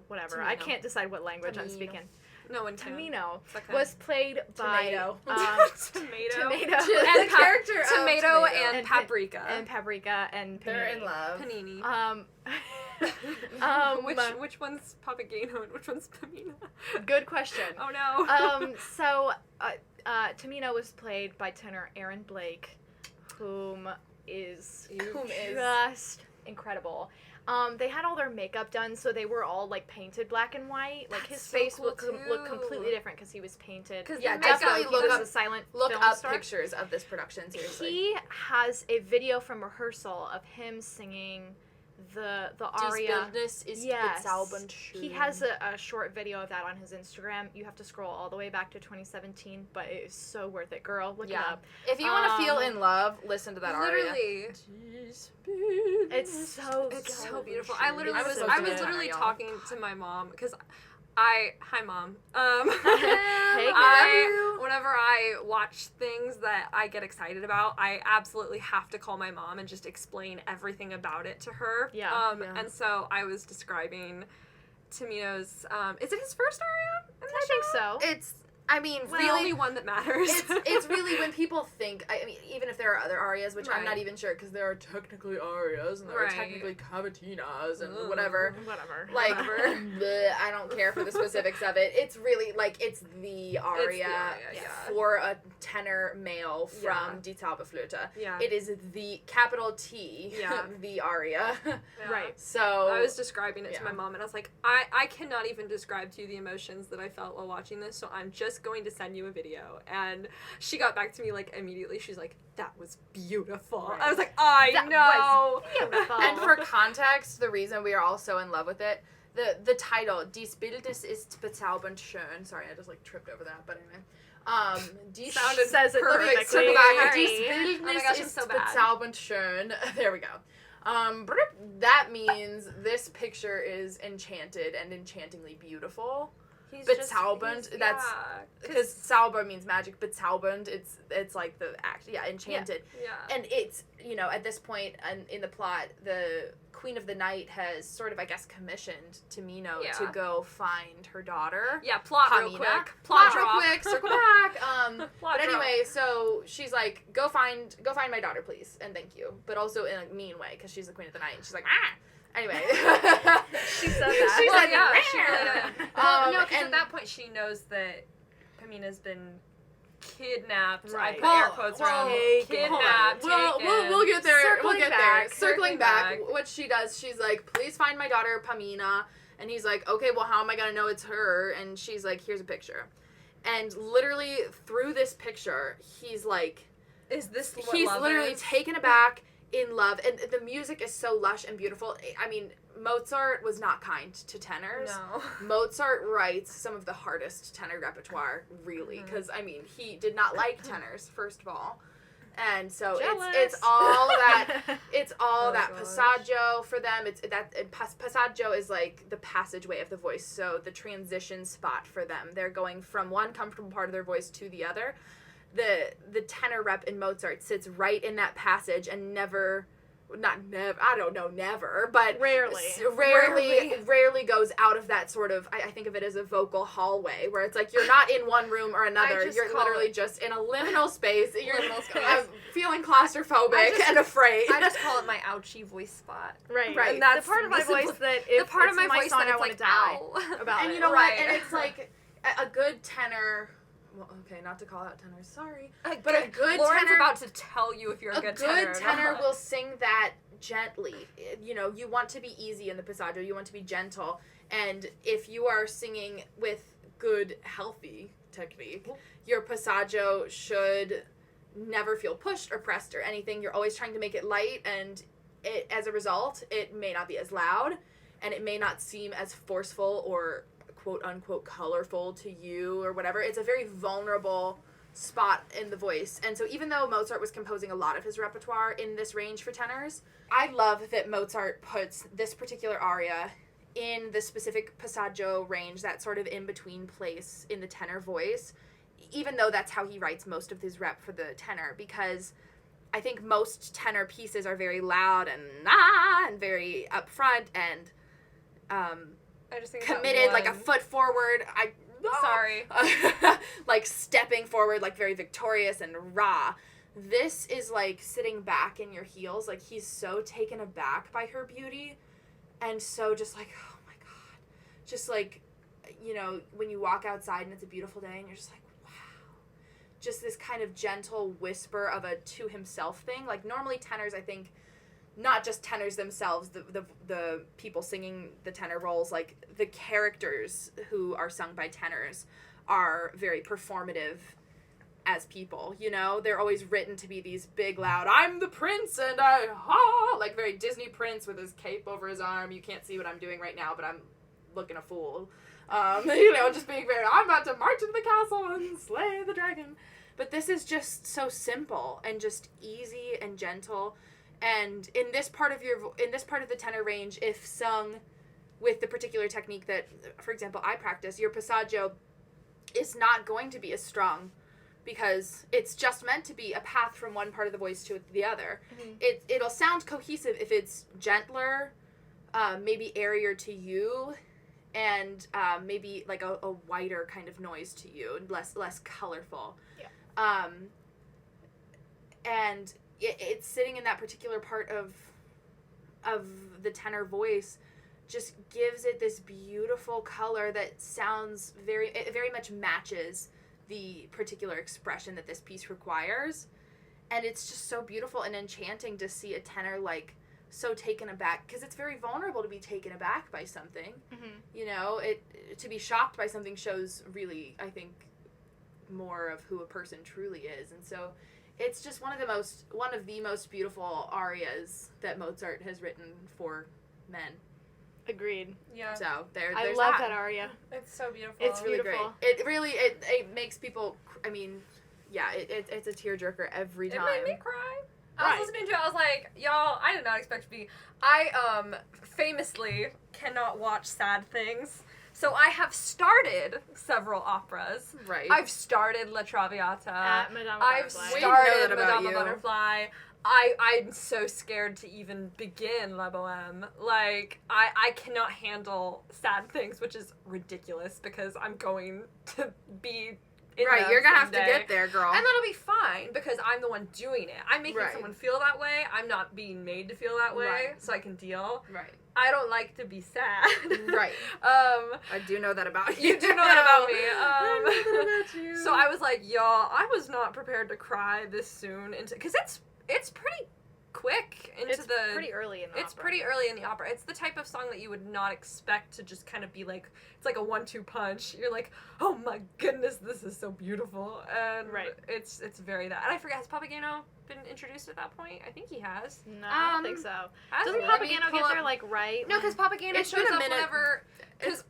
whatever. I Tamino. can't decide what language I'm Tamino. speaking. No one can. Tamino Okay. was played by Tomato. Tomato. Tomato The and character of tomato Tomato. and And paprika. and Paprika and They're in Panini. love. Panini. Which one's Papageno and which one's Pamina? Good question. Oh no. So Tamino was played by tenor Aaron Blake, whom is Whom is- just incredible. They had all their makeup done, so they were all like painted black and white. Like That's his so face cool, looked completely too. different because he was painted. 'Cause Yeah, the makeup- definitely he look was up- a silent Look film up star. pictures of this production, seriously. He has a video from rehearsal of him singing the aria. Bildnis ist Yes. bezaubernd schön. He has a short video of that on his Instagram. You have to scroll all the way back to 2017, but it is so worth it, girl. Look it Yeah. up. If you want to feel in love, listen to that aria. Literally. It's so It's good. so beautiful. I literally I'm was so I was good. literally Y'all. talking to my mom because hi mom. Hey, Whenever I watch things that I get excited about, I absolutely have to call my mom and just explain everything about it to her. Yeah. Yeah. And so I was describing Tamino's is it his first aria? I think so. It's, I mean, The really, only one that matters. it's really when people think, I mean, even if there are other arias, which I'm not Right. even sure, because there are technically arias, and there are Right. technically cavatinas, and Ooh. whatever. Whatever. Like, Whatever. bleh, I don't care for the specifics of it. It's really, like, it's the aria, aria, yeah. for a tenor male from Yeah. Die Zauberflöte. Yeah. It is the capital T, Yeah. the aria. Yeah. Right. So, I was describing it yeah. to my mom, and I was like, I cannot even describe to you the emotions that I felt while watching this, so I'm just going to send you a video. And she got back to me, like, immediately. She's like, that was beautiful. Right. I was like, I That know. Beautiful. and for context, the reason we are all so in love with it, the title, Dies Bildnis ist bezaubernd schön. Sorry, I just, like, tripped over that, but anyway. Dies Sounded says it perfect perfectly. to me. Dies Oh my Bildnis gosh, I'm ist so bad. bezaubernd schön. There we go. That means this picture is enchanted and enchantingly beautiful. He's Bezaubernd, he's- that's- yeah, Because Zauber means magic, bezaubernd, it's like the act, enchanted. yeah. And it's, at this point in the plot, the Queen of the Night has sort of, I guess, commissioned Tamino Yeah. to go find her daughter. Yeah, plot real Pamina. quick. Plot real drop. quick, circle back. Plot But drop. anyway, so she's like, go find my daughter, please, and thank you. But also in a mean way, because she's the Queen of the Night, and she's like, ah! Anyway. She said that. She Well, said, yeah, "Rah!" she really did. Well, no, because and- at that point she knows that Pamina's been kidnapped. Right. I put air quotes around kidnapped. We'll get there. Circling we'll get back. there. Circling back. back. What she does, she's like, please find my daughter Pamina. And he's like, okay, well, how am I gonna know it's her? And she's like, here's a picture. And literally through this picture, he's like, Is this what he's love literally is? taken aback, in love, and the music is so lush and beautiful. I mean, Mozart was not kind to tenors. No. Mozart writes some of the hardest tenor repertoire, really, because I mean, he did not like tenors, first of all, and so it's all that it's all Oh, that gosh. passaggio for them. It's that passaggio is like the passageway of the voice, so the transition spot for them. They're going from one comfortable part of their voice to the other. The tenor rep in Mozart sits right in that passage and never, but rarely goes out of that sort of, I think of it as a vocal hallway, where it's like you're not in one room or another, just you're call literally it- just in a liminal space. You're Liminal space. I'm feeling claustrophobic and afraid. I just call it my ouchie voice spot. Right. Right. And That's the part of my the voice simpli- that if the part it's of my my voice song, that I it's want like, to die ow. about And it. you know Right. what? And it's like a good tenor. Well, okay, not to call out tenors. Sorry. But But a good Lauren's tenor- about to tell you if you're a good tenor. or tenor not. will sing that gently. You know, you want to be easy in the passaggio. You want to be gentle. And if you are singing with good, healthy technique, your passaggio should never feel pushed or pressed or anything. You're always trying to make it light, and as a result, it may not be as loud, and it may not seem as forceful or quote-unquote colorful to you or whatever. It's a very vulnerable spot in the voice. And so even though Mozart was composing a lot of his repertoire in this range for tenors, I love that Mozart puts this particular aria in the specific passaggio range, that sort of in-between place in the tenor voice, even though that's how he writes most of his rep for the tenor, because I think most tenor pieces are very loud and and very upfront and I just think that committed, like a one- foot forward. Sorry. Like stepping forward, like very victorious and raw. This is like sitting back in your heels. Like he's so taken aback by her beauty, and so just like, oh my god, just like, you know, when you walk outside and it's a beautiful day and you're just like, wow, just this kind of gentle whisper of a to himself thing. Like, normally tenors, I think, not just tenors themselves, the people singing the tenor roles, like, the characters who are sung by tenors are very performative as people, you know? They're always written to be these big, loud, I'm the prince, and like, very Disney prince with his cape over his arm. You can't see what I'm doing right now, but I'm looking a fool. You know, just being very, I'm about to march into the castle and slay the dragon. But this is just so simple and just easy and gentle. And in this part of the tenor range, if sung with the particular technique that, for example, I practice, your passaggio is not going to be as strong because it's just meant to be a path from one part of the voice to the other. Mm-hmm. It'll sound cohesive if it's gentler, maybe airier to you, and maybe like a whiter kind of noise to you, less colorful. Yeah. And it's sitting in that particular part of the tenor voice, just gives it this beautiful color that sounds it very much matches the particular expression that this piece requires. And it's just so beautiful and enchanting to see a tenor like so taken aback, because it's very vulnerable to be taken aback by something. Mm-hmm. You know, to be shocked by something shows really, I think, more of who a person truly is. And so it's just one of the most beautiful arias that Mozart has written for men. Agreed. Yeah. So there's I love that aria. It's so beautiful. It's really beautiful. Great. It really it makes people. I mean, yeah, it's a tearjerker every time. It made me cry. I was listening to it. I was like, y'all, I did not expect to be. I famously cannot watch sad things. So I have started several operas. Right. I've started La Traviata. At Madame I've Butterfly. started Madame Butterfly. I'm so scared to even begin La Boheme. Like, I cannot handle sad things, which is ridiculous because I'm going to be in them you're gonna someday. have to get there, girl. And that'll be fine because I'm the one doing it. I'm making Right. someone feel that way. I'm not being made to feel that way, Right. so I can deal. Right. I don't like to be sad. Right. I do know that about you. You do know that about me. I know that about you. So I was like, y'all, I was not prepared to cry this soon into, because it's pretty quick into It's pretty early in the It's opera. pretty early in the opera. It's the type of song that you would not expect to just kind of be like, it's like a 1-2 punch. You're like, oh my goodness, this is so beautiful. And Right. it's very that. And I forget, has Papageno been introduced at that point? I think he has. No, I don't think so. Has Doesn't he? Papageno get there like right? No, because Papageno It's shows been a up minute. whenever. Because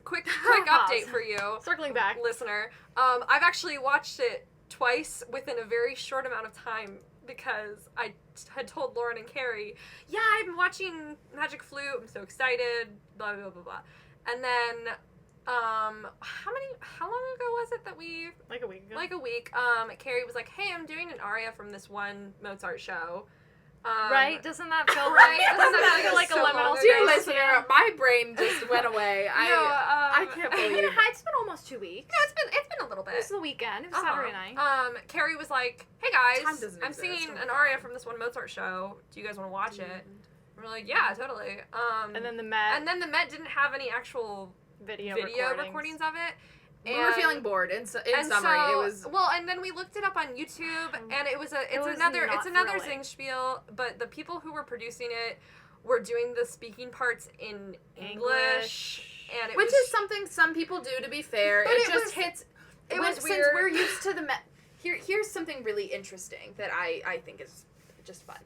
quick Pause. update for you, Circling back. listener. I've actually watched it twice within a very short amount of time because I had told Lauren and Carrie, yeah, I've been watching Magic Flute. I'm so excited. Blah blah blah blah. And then, how long ago was it that we? Like a week ago. Like a week. Carrie was like, hey, I'm doing an aria from this one Mozart show. Right? Doesn't that feel right? like, Doesn't doesn't that that feel feel like a so liminal long space? ago? Dear listener, my brain just went away. I can't believe it. It's been almost 2 weeks. No, it's been a little bit. It was the weekend. It was Saturday night. Carrie was like, hey Time guys, doesn't I'm exist. singing an aria from this one Mozart show. Do you guys want to watch it? And we're like, yeah, totally. And then the Met didn't have any actual video recordings of it. We were feeling bored. In summary, it was. Well, and then we looked it up on YouTube, and it's not another thrilling. Singspiel, but the people who were producing it were doing the speaking parts in English, and Which is something some people do, to be fair. But It it just was- hits. it was Since weird. we're used to the here's something really interesting that I think is just fun.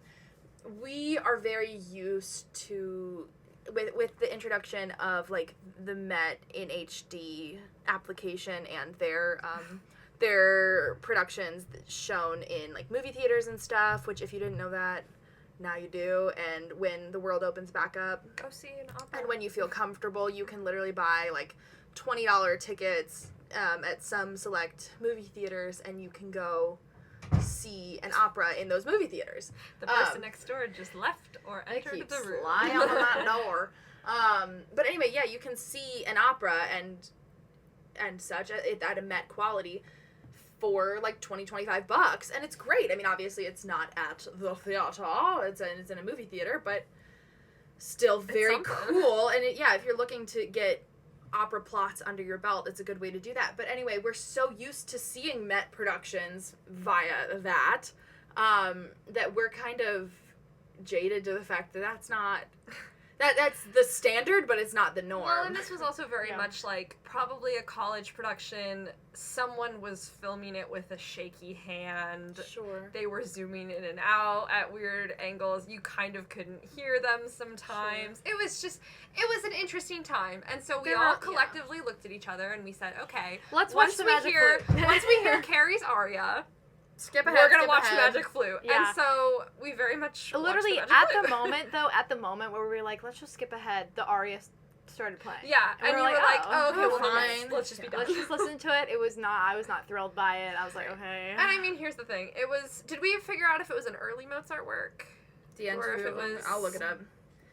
We are very used to with the introduction of like the Met in HD application and their productions shown in like movie theaters and stuff, which if you didn't know that, now you do. And when the world opens back up go see an opera. and when you feel comfortable, you can literally buy like $20 tickets at some select movie theaters, and you can go see an opera in those movie theaters. The person next door just left or It entered keeps the room. flying on that door. But anyway, yeah, you can see an opera and such at a Met quality for like $20-$25, and it's great. I mean, obviously it's not at the theater, it's in a movie theater, but still very something. cool. And if you're looking to get opera plots under your belt, it's a good way to do that. But anyway, we're so used to seeing Met productions via that, that we're kind of jaded to the fact that that's not... That's the standard, but it's not the norm. Well, and this was also very Yeah. much like probably a college production. Someone was filming it with a shaky hand. Sure. They were zooming in and out at weird angles. You kind of couldn't hear them sometimes. It was an interesting time. And so we There all were- collectively looked at each other and we said, okay, Let's watch the Magic Flute. once we hear Carrie's aria, Skip ahead. we're going to skip watch ahead. the Magic Flute. Yeah. And so we very much Literally, watched the at Magic the Flute. at the moment where we were like, let's just skip ahead, the aria started playing. Yeah, and we're you like, were like, oh, okay, well, fine. let's just be done. Let's just listen to it. I was not thrilled by it. I was like, okay. And I mean, here's the thing. Did we figure out if it was an early Mozart work? The end Or if of it was- I'll look it up.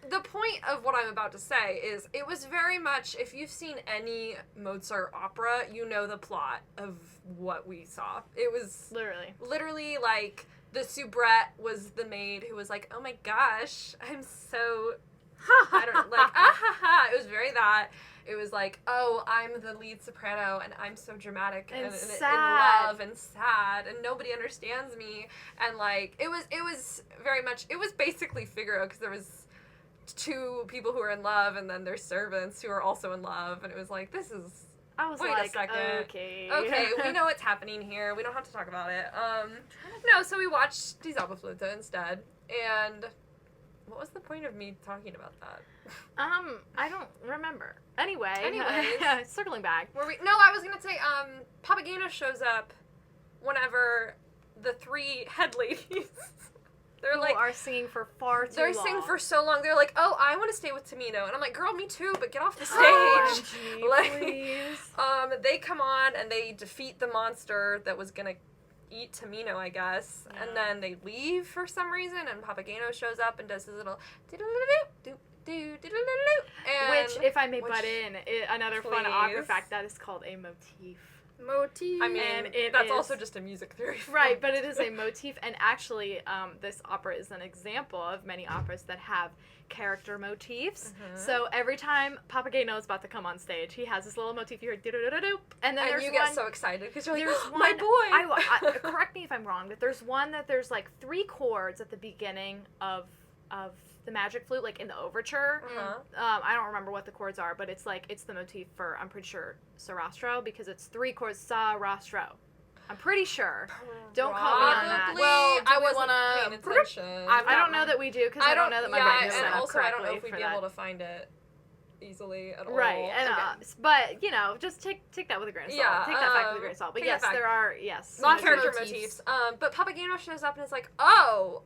The point of what I'm about to say is it was very much, if you've seen any Mozart opera, you know the plot of what we saw. It was literally like the soubrette was the maid who was like, oh my gosh, I'm so, I don't, like, ah ha ha. It was very that. It was like, oh, I'm the lead soprano and I'm so dramatic And in sad. love and sad and nobody understands me. And like, it was very much, it was basically Figaro because there was two people who are in love and then their servants who are also in love. And it was like, this is, I was wait a like, second. okay. okay, we know what's happening here. We don't have to talk about it. No, so we watched Die Zauberflöte instead. And what was the point of me talking about that? I don't remember. Anyway, Anyways. circling back. No, I was gonna say, Papageno shows up whenever the three head ladies, they're Who like, are singing for far too they're long. singing for so long. They're like, oh, I want to stay with Tamino. And I'm like, girl, me too, but get off the stage. OMG, Like, please. They come on and they defeat the monster that was gonna eat Tamino, I guess. Yeah. And then they leave for some reason, and Papageno shows up and does his little and Which, if I may butt in, another fun opera Please. fact, that is called a motif. Motif. I mean, And it that's is- also just a music theory. Right, but it is a motif, and actually, this opera is an example of many operas that have character motifs. So every time Papageno is about to come on stage, he has this little motif. You hear do-do-do-do-do, and then And there's you one. get so excited because you're like, There's oh, my one- boy. Correct me if I'm wrong, but there's one that there's like 3 chords at the beginning of the Magic Flute, like in the overture. Uh-huh. I don't remember what the chords are, but it's the motif for, I'm pretty sure, Sarastro, because it's 3 chords, Sarastro. I'm pretty sure. Don't call me on that. Probably. Well, do I we wasn't wanna- paying attention. I don't know that we do, because I don't know that my brain is set and up also I don't know correctly if we'd for be that. able to find it easily at all. Right, and Okay. but you know, just take that with a grain of salt. Yeah, Take that fact with a grain of salt. But take that yes, fact. there are Not Motifs. character motifs. But Papageno shows up and is like, oh,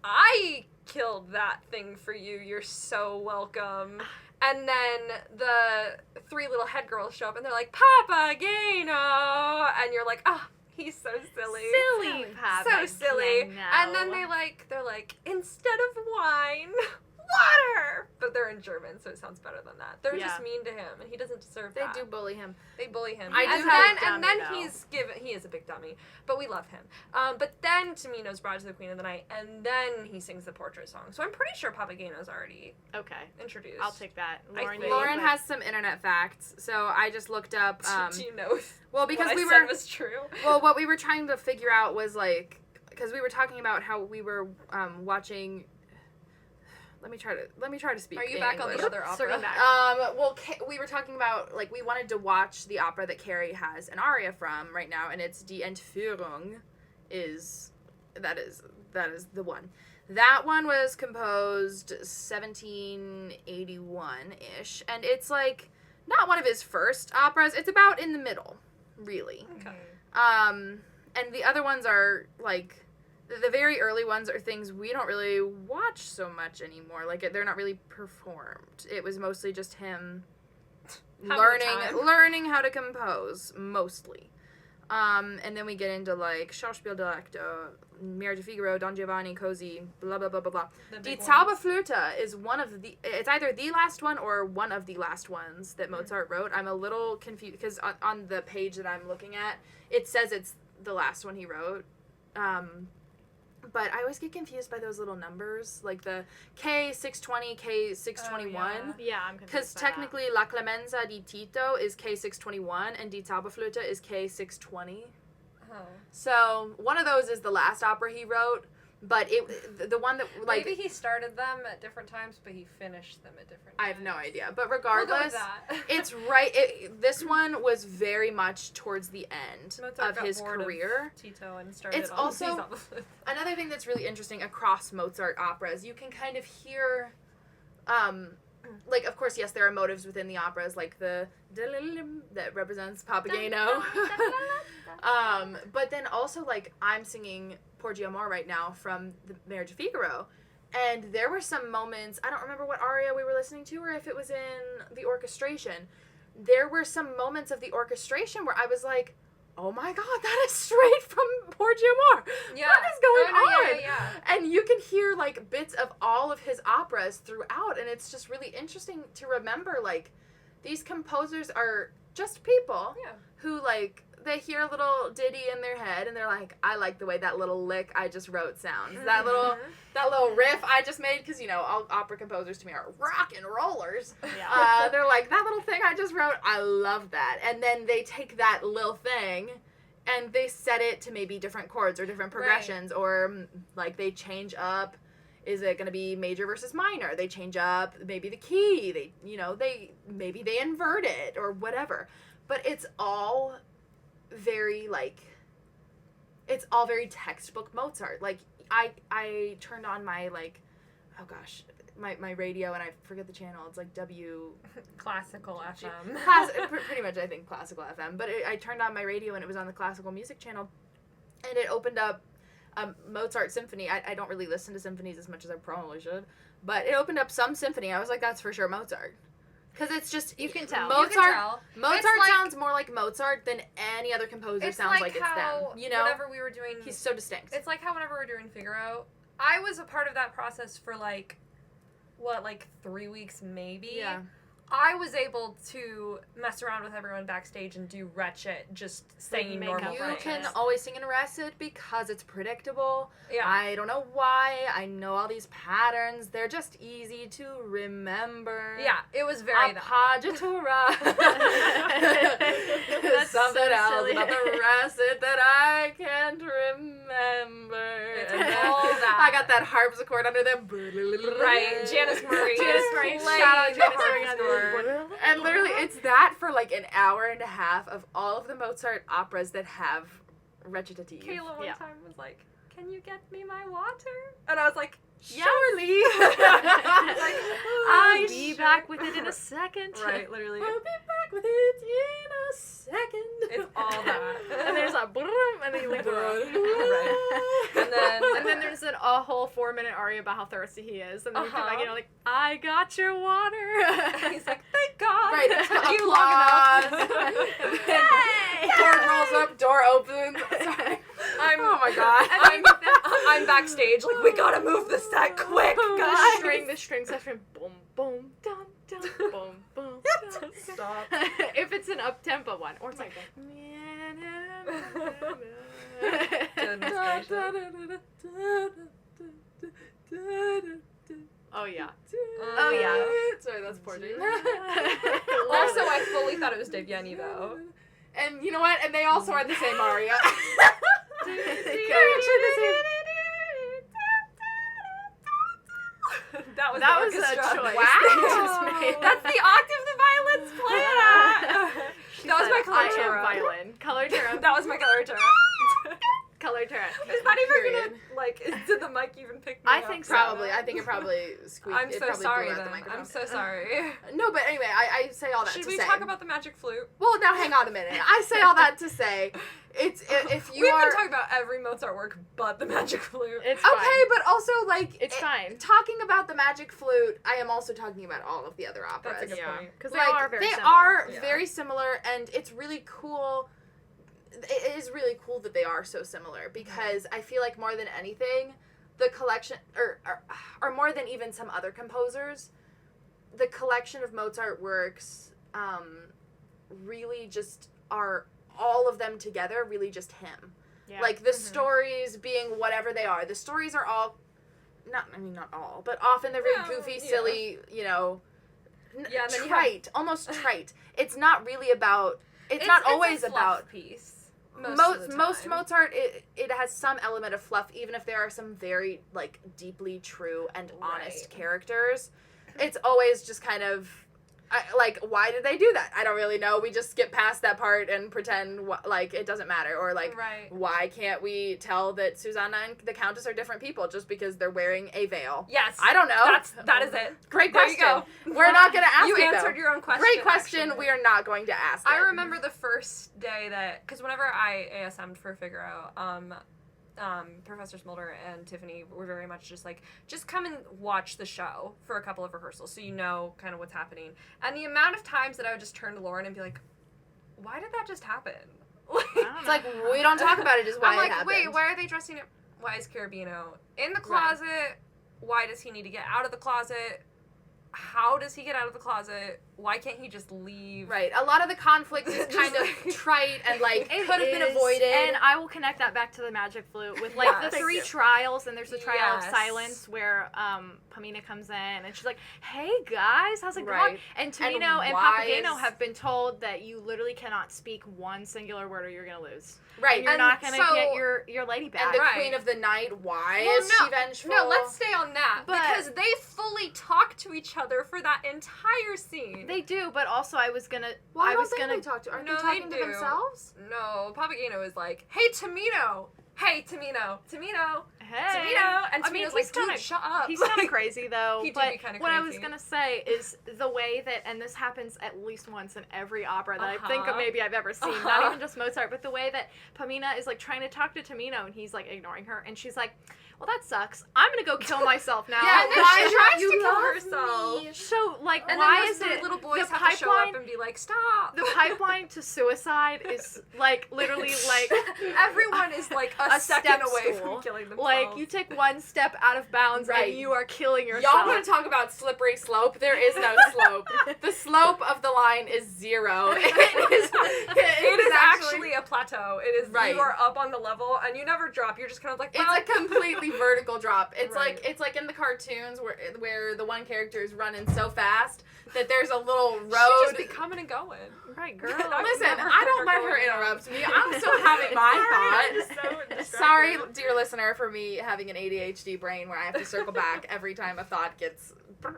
I killed that thing for you. You're so welcome. And then the 3 little head girls show up and they're like, Papageno! And you're like, oh, he's so silly. silly, So silly. And then they're like, instead of wine, water! But they're in German, so it sounds better than that. They're just Yeah. mean to him, and he doesn't deserve They that. do bully him. They bully him. I and do then, have- and then dummy, though. he is a big dummy, but we love him. But then Tamino's brought to the Queen of the Night, and then he sings the portrait song. So I'm pretty sure Papageno's already Okay, introduced. I'll take that. I Lauren, think- Lauren has some internet facts, so I just looked up. Do you know if Well, because what we I were said was true? well, what we were trying to figure out was like, because we were talking about how we were watching. Let me try to speak. Are you in back on English. the other opera? Circle back. Well, we were talking about, like, we wanted to watch the opera that Carrie has an aria from right now, and it's Die Entführung. That is the one. That one was composed 1781-ish, and it's like not one of his first operas. It's about in the middle, really. Okay. And the other ones are like the very early ones are things we don't really watch so much anymore. Like they're not really performed. It was mostly just him Having the time. learning how to compose mostly. And then we get into like Schauspiel der Actor, Mira de Figaro, Don Giovanni, Così, blah blah blah blah blah. The Die big ones. Zauberflöte is one of the. It's either the last one or one of the last ones that Mozart wrote. I'm a little confused because on the page that I'm looking at, it says it's the last one he wrote. But I always get confused by those little numbers, like the K620, K621. Oh, Yeah, I'm confused. Because by technically La Clemenza di Tito is K621 and Di Zauberflöte is K620. Oh. So one of those is the last opera he wrote, but the one that, like... Maybe he started them at different times, but he finished them at different times. I have no idea. But We'll go regardless, with that. it's right... this one was very much towards the end Mozart of got his bored of career. Tito and started It's on also- these off the- Another thing that's really interesting across Mozart operas, you can kind of hear, like, of course, yes, there are motives within the operas, like the that represents Papageno. But then also, like, I'm singing Porgy Amor right now from The Marriage of Figaro, and there were some moments, I don't remember what aria we were listening to or if it was in the orchestration, there were some moments of the orchestration where I was like, oh my god, that is straight from Porgy Amor. Yeah. What is going on? Yeah. And you can hear, like, bits of all of his operas throughout, and it's just really interesting to remember, like, these composers are just people Yeah. who, like, they hear a little ditty in their head, and they're like, I like the way that little lick I just wrote sounds. That little riff I just made, because, you know, all opera composers to me are rock and rollers. Yeah. They're like, that little thing I just wrote, I love that. And then they take that little thing and they set it to maybe different chords or different progressions, or like they change up. Is it going to be major versus minor? They change up maybe the key. They, you know, maybe they invert it or whatever. But it's all very, like, it's all very textbook Mozart. Like, I turned on my, like, oh gosh, my radio, and I forget the channel. It's like Classical FM. pretty much, I think, classical FM. But I turned on my radio, and it was on the classical music channel, and it opened up Mozart symphony. I don't really listen to symphonies as much as I probably should, but it opened up some symphony. I was like, that's for sure Mozart. Because it's just... You can tell. Mozart, You can tell. Mozart It's like- sounds more like Mozart than any other composer It's sounds like like how it's them. You know? whenever we were doing... He's so distinct. It's like how whenever we were doing Figaro, I was a part of that process for, like, 3 weeks maybe? Yeah. I was able to mess around with everyone backstage and do wretched, just saying makeup normal You things. can always sing in Arrested because it's predictable. Yeah. I don't know why. I know all these patterns. They're just easy to remember. Yeah, it was very that. Appoggiatura. That's Something so else silly. about the Arrested that I can't remember. It's And then all that. I got that harpsichord under there. Right, Janice Murray. Janice Murray. Playing Shout out the Janice Murray. harpsichord. And literally, it's that for like an hour and a half of all of the Mozart operas that have recitative. Kayla one Yeah. time was like, "Can you get me my water?" And I was like, Yes. "Surely." Like, I'll be back with it in a second. Right, literally. We'll be back with it in a second. It's all that. And there's a boom, and then you leave the room. Right. And then there's a whole 4-minute aria about how thirsty he is, and then you come back and Uh-huh. you're like, I got your water. He's like, "Thank God." Right, It took you long enough. Yay! Door rolls up, door opens. Sorry. Oh my god. I'm backstage, like, we gotta move the set quick, guys. The string section, boom, boom, dun, dun, boom, boom, dun. Stop. If it's an up-tempo one, or it's like, Goodness gracious. oh yeah. Oh, yeah. Sorry, that's Porgy. Also, I fully thought it was Dave Yenny, though. And you know what? And they also are the same aria. They're They're actually the same. That was That the was a orchestra. choice Wow. they just made. That's the octave the violins play at. She That was said, my I am coloratura. violin. Coloratura. That was my coloratura. Coloratura. Is that even Period. gonna, like, did the mic even pick me I up? think so. Probably. I think it probably squeaked. I'm it so probably sorry blew out then. the microphone. I'm so sorry. No, but anyway, I say all that Should to we say. talk about the magic flute? Well, now hang on a minute. I say all that to say, it's if you We've are been talking about every Mozart work but the magic flute. It's okay, fine. but also like It's fine. Talking about the magic flute, I am also talking about all of the other operas. That's a good Yeah, point. because they Like, are very they similar. are Yeah. very similar, and it's really cool. It is really cool that they are so similar because I feel like more than anything, the collection, or more than even some other composers, the collection of Mozart works really just are all of them together, really just him. Yeah. Like, the stories being whatever they are. The stories are all, not all, but often they're very goofy, silly, you know, and then trite, almost trite. It's not really about, it's not always a fluff about, piece. Most Mozart, it has some element of fluff, even if there are some very, like, deeply true and honest characters. It's always just kind of, like, why did they do that? I don't really know. We just skip past that part and pretend, like, it doesn't matter. Or, like, why can't we tell that Susanna and the Countess are different people just because they're wearing a veil? Yes. I don't know. That is it. Great question. There you go. We're not going to ask you it, answered though. your own question. Great question. Actually. We are not going to ask it. I remember the first day that, because whenever I ASM'd for Figaro, Professor Smolder and Tiffany were very much just like, just come and watch the show for a couple of rehearsals so you know kind of what's happening. And the amount of times that I would just turn to Lauren and be like, why did that just happen? It's like, we don't talk about it, is why I'm like, it happened. wait, why are they dressing it? Why is Carabino in the closet? Right. Why does he need to get out of the closet? How does he get out of the closet? Why can't he just leave? Right. A lot of the conflict is kind of trite and, like, could have been avoided. And I will connect that back to the Magic Flute with, like, the 3 trials. And there's the trial of silence where Pamina comes in and she's like, hey, guys, how's it going? And Tamino and Papageno have been told that you literally cannot speak one singular word or you're going to lose. Right. And you're not going to get your lady back. And the Queen of the Night, why is she vengeful? No, let's stay on that. Because they fully talk to each other for that entire scene. They do, but also I was gonna... Why don't they talk to... Are they talking to themselves? No, Papageno is like, hey, Tamino! Hey, Tamino! Tamino! Hey! Tamino! And Tamino's like, dude, shut up. He's kind of crazy, though. He did be kind of crazy. What I was going to say is the way that, and this happens at least once in every opera that I think of maybe I've ever seen, not even just Mozart, but the way that Pamina is, like, trying to talk to Tamino, and he's, like, ignoring her, and she's like, well, that sucks. I'm going to go kill myself now. Yeah, and then she tries to kill herself. Me. So, like, and why is the it... little boys have to show up and be like, stop. The pipeline to suicide is, like, literally, like... Everyone is, like, a second away from killing themselves. Like, you take one step out of bounds and you are killing yourself. Y'all want to talk about slippery slope? There is no slope. The slope of the line is 0. It is actually a plateau. It is, you are up on the level, and you never drop. You're just kind of like, well, it's a completely vertical drop. It's like in the cartoons where the one character is running so fast that there's a little road. She just be coming and going. Right, girl. Listen, I don't let her interrupt me. I'm still having my thoughts. Sorry, dear listener, for me having an ADHD brain where I have to circle back every time a thought gets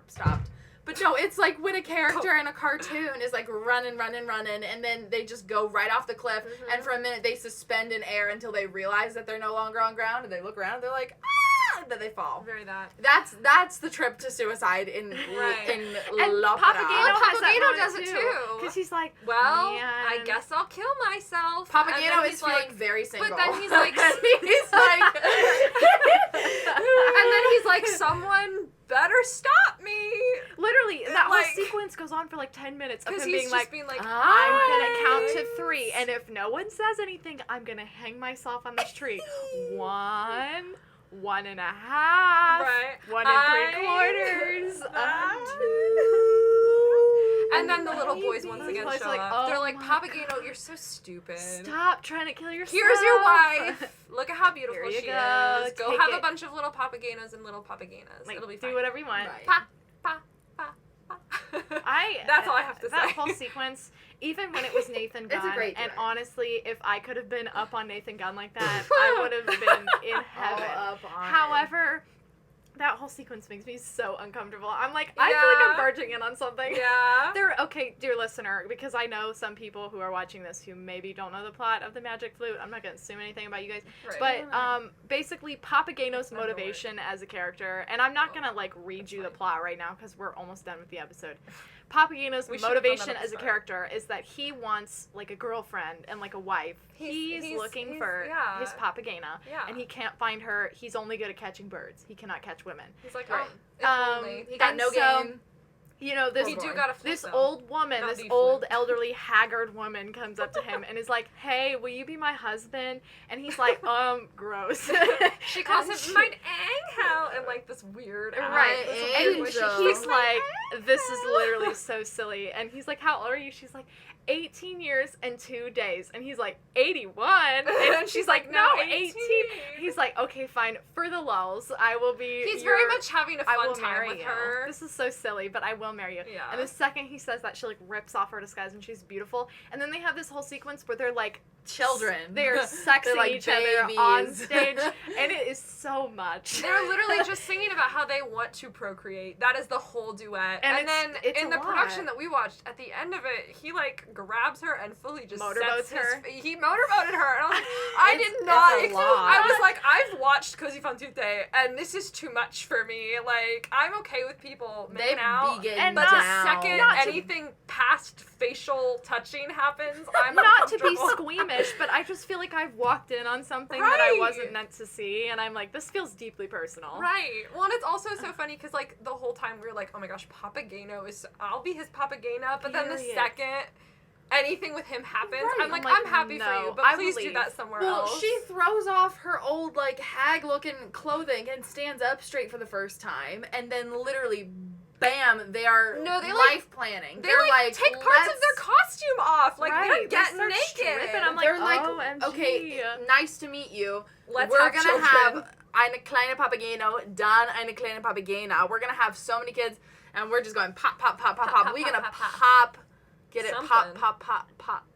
stopped. But no, it's like when a character in a cartoon is like running, and then they just go right off the cliff, and for a minute they suspend in air until they realize that they're no longer on ground, and they look around and they're like, ah, and then they fall. Very that. That's the trip to suicide in l'opera. Papageno does it too. Because he's like, well, man. I guess I'll kill myself. Papageno is feeling very single. But then he's like, he's like, and then he's like, someone better stop me. Literally, that whole sequence goes on for like 10 minutes of him being like, I'm gonna count to 3, and if no one says anything, I'm gonna hang myself on this tree. 1, 1.5, 1 3/4, 2. And then the little boys once again show like, up. They're like, Papageno, you're so stupid. Stop trying to kill yourself. Here's your wife. Look at how beautiful she go. is. Go have a bunch of little Papagenos and little Papagenas. Like, it'll be fine. Do whatever you want. Right. Pa, pa, pa, pa. That's all I have to say. That whole sequence, even when it was Nathan Gunn, It's a great and journey. honestly, if I could have been up on Nathan Gunn like that, I would have been in heaven. However, that whole sequence makes me so uncomfortable. I'm like, I feel like I'm barging in on something. Yeah. Okay, dear listener, because I know some people who are watching this who maybe don't know the plot of the Magic Flute. I'm not going to assume anything about you guys. Right. But basically, Papageno's motivation as a character, and I'm not going to like read you the plot right now because we're almost done with the episode. Papageno's motivation as a character is that he wants like a girlfriend and like a wife. He's looking for his Papagena, and he can't find her. He's only good at catching birds. He cannot catch women. He's like, right. if only. He got no game. you know, this You do gotta flute, this though. old woman, Not this the old flute. elderly haggard woman comes up to him and is like, "Hey, will you be my husband?" And he's like, gross. She calls And him my angel in like this weird Right. this My weird And voice. angel. he's She's like, this is angel. literally so silly. And he's like, how old are you? She's like, 18 years and 2 days. And he's like, 81. And she's like, no, 18. He's like, okay, fine. For the lulls, I will be. He's your- very much having a I fun will time marry with you. her. This is so silly, but I will marry you. Yeah. And the second he says that, she like rips off her disguise and she's beautiful. And then they have this whole sequence where they're like Children. They're sexing like each other on babies. stage, and it is so much. They're literally just singing about how they want to procreate. That is the whole duet. And then it's in a the lot. production that we watched, at the end of it, he like grabs her and fully just Motorboats sets his, her. He motorboated her, and I was like, I It's- did not. it's a lot. I was like, I've watched Così fan tutte, and this is too much for me. Like, I'm okay with people They making out, begin And but not- the second not to- anything past facial touching happens, I'm Not to be uncomfortable. squeamish, but I just feel like I've walked in on something that I Right. wasn't meant to see, and I'm like, this feels deeply personal. Right. Well, and it's also so funny because, like, the whole time we were like, oh my gosh, Papageno is, I'll be his Papagena. But then the Period. second anything with him happens, Right. I'm like, I'm like, I'm happy for no, you, but I please do believe. that somewhere Well, else. she throws off her old, like, hag-looking clothing and stands up straight for the first time, and then literally, bam, they are No, they, like- life planning. they, They're like, take parts of "Let's-" their costume off. Like, Right, they're they getting start naked. stripping. I'm like, They're like, OMG. okay, nice to meet you. Let's We're have gonna children. have eine kleine Papageno, dann eine kleine Papagena. We're gonna have so many kids, and we're just going pop, pop, pop, pop, Pop, pop. pop, We're pop, gonna pop, pop. pop. Get it? Pop, Something. pop, pop, pop.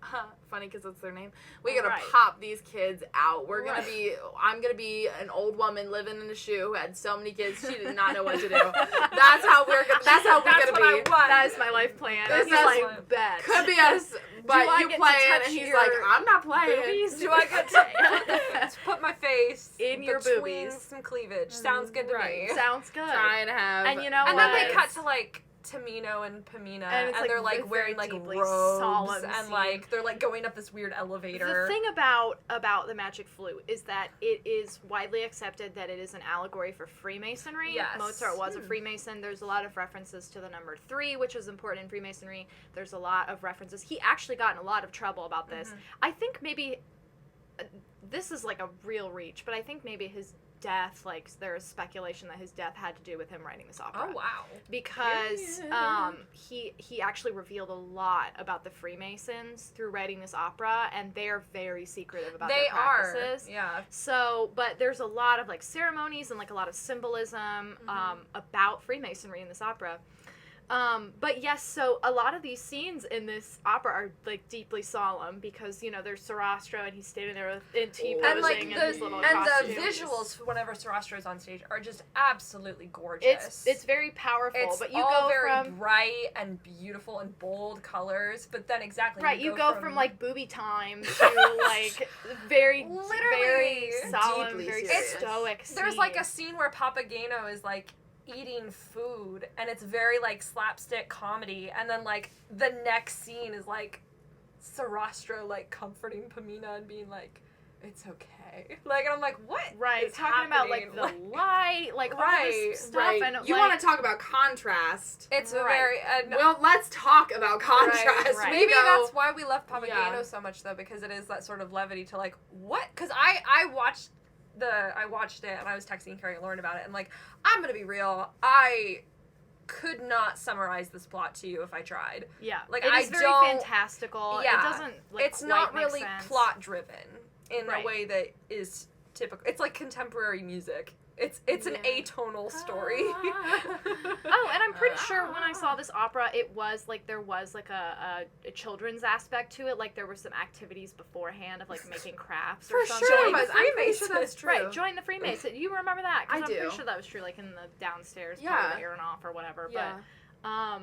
Funny because that's their name. We're gonna Right. pop these kids out. We're gonna Right. be. I'm gonna be an old woman living in a shoe who had so many kids she did not know what to do. That's how we're gonna. That's how we're That's gonna what I be. want. That is my life plan. This He's is- like, bet. Could be us, but I you get to play it, touch and he's your like, I'm not playing. boobies? Do I get to put my face In your between boobies. some cleavage? Sounds good to Right. me. Sounds good. Trying to have. And you know And what? then they cut to like Tamino and Pamina, And it's, like, they're like very wearing like deeply robes, solemn and scene. like they're like going up this weird elevator. The thing about the magic flute is that it is widely accepted that it is an allegory for Freemasonry. Yes. Mozart was a Freemason. There's a lot of references to the number 3, which is important in Freemasonry. There's a lot of references. He actually got in a lot of trouble about this. Mm-hmm. I think maybe this is like a real reach, but I think maybe his death, like there is speculation that his death had to do with him writing this opera. Oh wow! Because Period. he actually revealed a lot about the Freemasons through writing this opera, and they are very secretive about They their are, practices. yeah. So, but there's a lot of like ceremonies and like a lot of symbolism about Freemasonry in this opera. But yes, so a lot of these scenes in this opera are like deeply solemn because, you know, there's Sarastro and he's standing there in T-posing And like in the his little and costume. the visuals whenever Sarastro is on stage are just absolutely gorgeous. It's very powerful, It's but you all go very from bright and beautiful and bold colors. But then exactly right, you go from like booby time to like very Literally. solemn, Deeply very serious. stoic. There's like a scene. scene where Papageno is like eating food and it's very like slapstick comedy, and then like the next scene is like Sarastro like comforting Pamina and being like, it's okay, like, and I'm like, what Right, is talking about like happening? the light, like all Right, this stuff, Right. and You like, want to talk about contrast? It's a Right. very Well, let's talk about contrast. right. We maybe go- that's why we love Papageno Yeah. so much though, because it is that sort of levity to like, what, because I watched it and I was texting Carrie and Lauren about it, and like, I'm gonna be real, I could not summarize this plot to you if I tried. yeah, like, it I is very don't- fantastical. Yeah. It doesn't like It's quite not make really sense. plot driven in Right. a way that is typical. It's like contemporary music. It's an Yeah. atonal story. Oh, and I'm pretty sure when I saw this opera, it was like there was like a children's aspect to it. Like there were some activities beforehand of like making crafts or For something. sure, Join the I'm pretty sure Freemasons. that's true. Right, join the Freemason. You remember that? 'Cause I I'm do. pretty sure that was true, like in the downstairs part Yeah. of the Aronoff or whatever. Yeah. But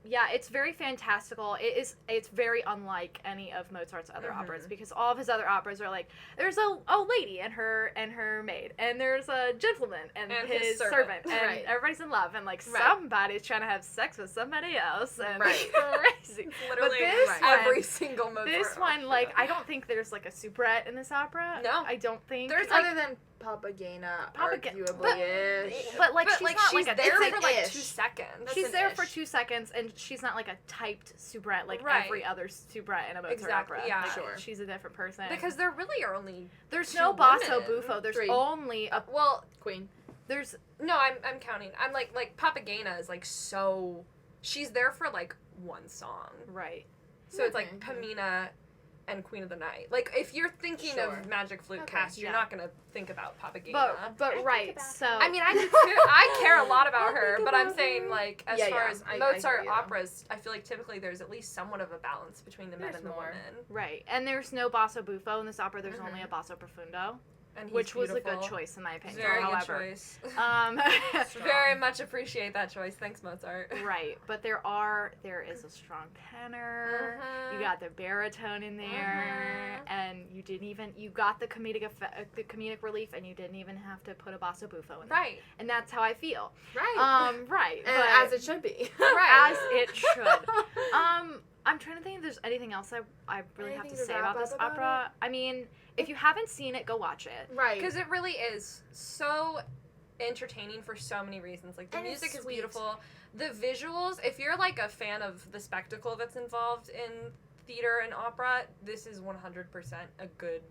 yeah, it's very fantastical. It's very unlike any of Mozart's other operas because all of his other operas are like there's a lady and her maid, and there's a gentleman and, his servant, and Right. everybody's in love, and like Right. somebody's trying to have sex with somebody else, and Right. it's crazy. Literally this every one- single Mozart This one, opera. like, I don't think there's like a soubrette in this opera. No. I don't think. There's, Other than Papagena Papagena- arguably ish. But like she's not she's like a there it's for an like ish. 2 seconds. she's an there ish. for 2 seconds, and she's not like a typed soubrette like Right. every other soubrette in a Mozart Exactly, opera. yeah. Like, Sure. she's a different person. Because there really are only there's 2 no basso women. buffo. There's 3. only a Well, Queen. there's no, I'm counting. I'm like Papagena is like so. She's there for like 1 song. right. So it's like Okay. Pamina and Queen of the Night. Like if you're thinking Sure. of Magic Flute Okay, cast, you're yeah. not gonna think about Papagena. But think right. about So I mean, I do too. I care a lot about I her, think but I'm about saying her. like as Yeah, far yeah, as I Mozart hear you. operas, I feel like typically there's at least somewhat of a balance between the men There's and the more. women. right, and there's no basso buffo in this opera. There's only Mhm. a basso profundo, And he's which was a beautiful. good choice in my opinion. Very however, good choice. Strong. Very much appreciate that choice. Thanks, Mozart. right, but there is a strong tenor. Mhm. You got the baritone in there, and you got the the comedic relief, and you didn't even have to put a basso buffo in there. Right. And that's how I feel. Right. Right. and but- as it should be. Right. as it should. I'm trying to think if there's anything else I really have to Anything to say wrap about this up about opera. I mean, if you haven't seen it, go watch it. Right. Because it really is so entertaining for so many reasons. Like the And it's music is sweet. beautiful. The visuals, if you're like a fan of the spectacle that's involved in theater and opera, this is 100% a good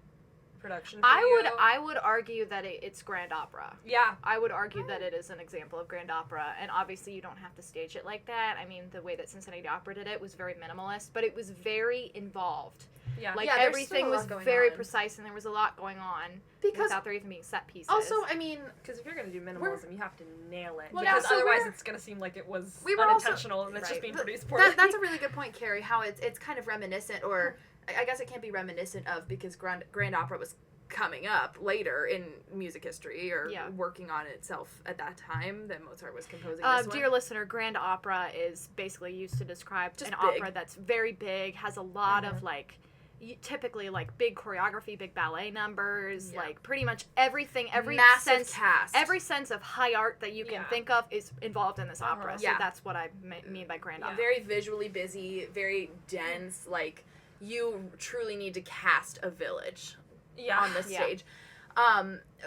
production for you. I would argue that it's grand opera. Yeah. I would argue that it is an example of grand opera, and obviously you don't have to stage it like that. I mean, the way that Cincinnati Opera did it was very minimalist, but it was very involved. Yeah. Like Yeah, there's everything still a lot was going very on. precise, and there was a lot going on Because without there even being set pieces. also, I mean, Because if you're going to do minimalism, you have to nail it. Well, because yeah, so otherwise we're- it's going to seem like it was We were also- unintentional and it's just Right. being produced poorly. that's a really good point, Carrie, how it's kind of reminiscent, or I guess it can't be reminiscent of because grand opera was coming up later in music history or Yeah. working on itself at that time that Mozart was composing this Dear one. listener, grand opera is basically used to describe Just an big. opera that's very big, has a lot of like typically like big choreography, big ballet numbers, Yeah. like pretty much everything, every Massive sense cast. every sense of high art that you can Yeah. think of is involved in this opera. So Yeah. that's what I mean by grand opera. Very visually busy, very dense, like you truly need to cast a village yeah. on this Yeah. stage.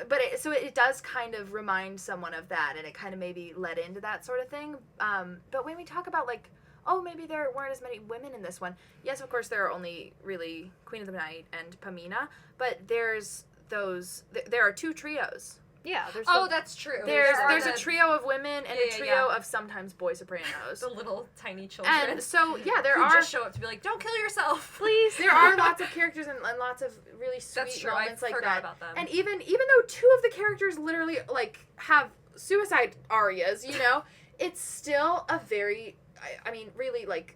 But it does kind of remind someone of that, and it kind of maybe led into that sort of thing. But when we talk about like, oh, maybe there weren't as many women in this one. Yes, of course, there are only really Queen of the Night and Pamina, but there's there are 2 trios. Yeah, there's Oh, the- that's true. There's the, a trio of women and Yeah, a yeah, trio yeah. of sometimes boy sopranos. the little tiny children. And so yeah, there who are just show up to be like, don't kill yourself. please. there are lots of characters and lots of really sweet That's true. I moments like forgot that. about them. And even though 2 of the characters literally like have suicide arias, you know, it's still a very I mean really like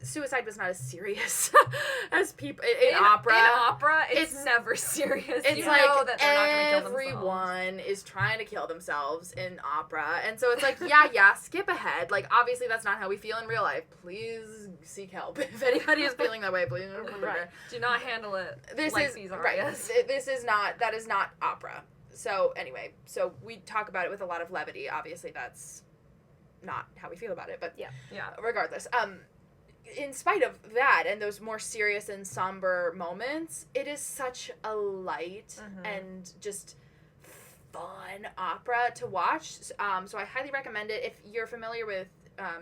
suicide was not as serious as people in opera. In opera, it's It's- never serious. It's you like know that they're not gonna kill themselves. everyone is trying to kill themselves in opera, and so it's like, yeah, skip ahead. Like, obviously, that's not how we feel in real life. Please seek help if anybody is feeling that way. Please, Right. Do not handle it This like is these right. arias. This is not that is not opera. So anyway, so we talk about it with a lot of levity. Obviously, that's not how we feel about it, but Yeah. regardless, in spite of that and those more serious and somber moments, it is such a light Mhm. and just fun opera to watch. So I highly recommend it if you're familiar with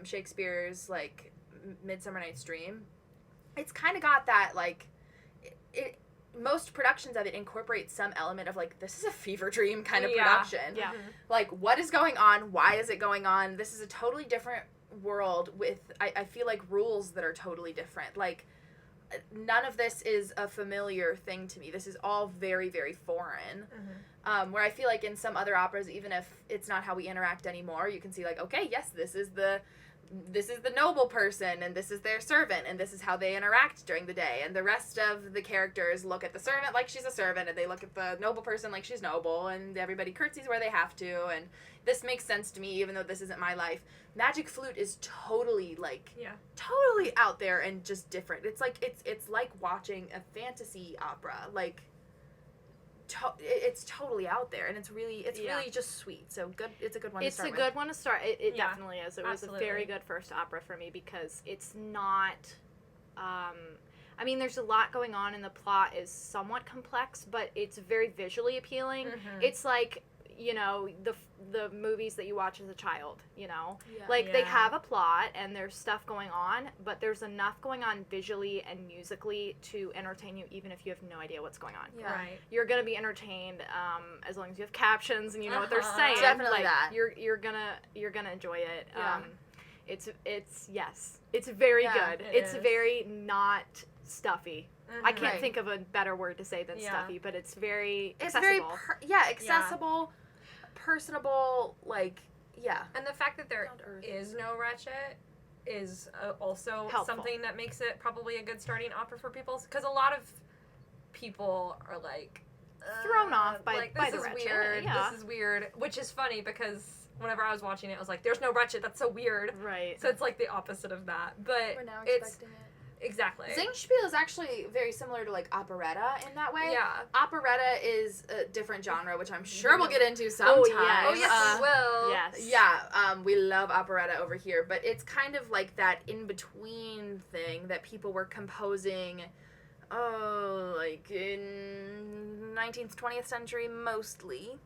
Shakespeare's like Midsummer Night's Dream. It's kind of got that like it. Most productions of it incorporate some element of like, this is a fever dream kind of Yeah. production. Yeah. Like, what is going on? Why is it going on? This is a totally different world with, I feel like, rules that are totally different. Like, none of this is a familiar thing to me. This is all very, very foreign. Where I feel like in some other operas, even if it's not how we interact anymore, you can see like, okay, yes, this is the noble person, and this is their servant, and this is how they interact during the day. And the rest of the characters look at the servant like she's a servant, and they look at the noble person like she's noble, and everybody curtsies where they have to, and this makes sense to me even though this isn't my life. Magic Flute is totally like totally out there and just different. It's like it's like watching a fantasy opera. Like it's totally out there, and it's really just sweet. So good. It's a good one. It's to start a good one to start. It Yeah, definitely is. It was absolutely. a very good first opera for me because it's not. I mean, there's a lot going on, and the plot is somewhat complex, but it's very visually appealing. Mhm. It's like, you know, the movies that you watch as a child, you know? Yeah. Like, they Yeah. have a plot, and there's stuff going on, but there's enough going on visually and musically to entertain you, even if you have no idea what's going on. Yeah. Right. You're gonna be entertained as long as you have captions and you know what they're Uh-huh. saying. Definitely like, that. You're gonna enjoy it. Yeah. It's very Yeah, good. it It's is. very not stuffy. I Mhm. can't Right. think of a better word to say than Yeah. stuffy, but it's very It's accessible. very accessible, personable, like, yeah. And the fact that there Down to earth. is no ratchet is also Helpful. something that makes it probably a good starting opera for people, because a lot of people are like Thrown off by- like, by this the is ratchet, weird. yeah. This is weird, which is funny because whenever I was watching it, I was like, "There's no ratchet. That's so weird." Right. So it's like the opposite of that, but We're now it's expecting it. exactly Singspiel is actually very similar to, like, operetta in that way. yeah. Operetta is a different genre, which I'm sure we'll get into sometime. yes. Oh yes, we will. Yes. Yeah, we love operetta over here, but it's kind of like that in-between thing that people were composing, like in 19th, 20th century mostly.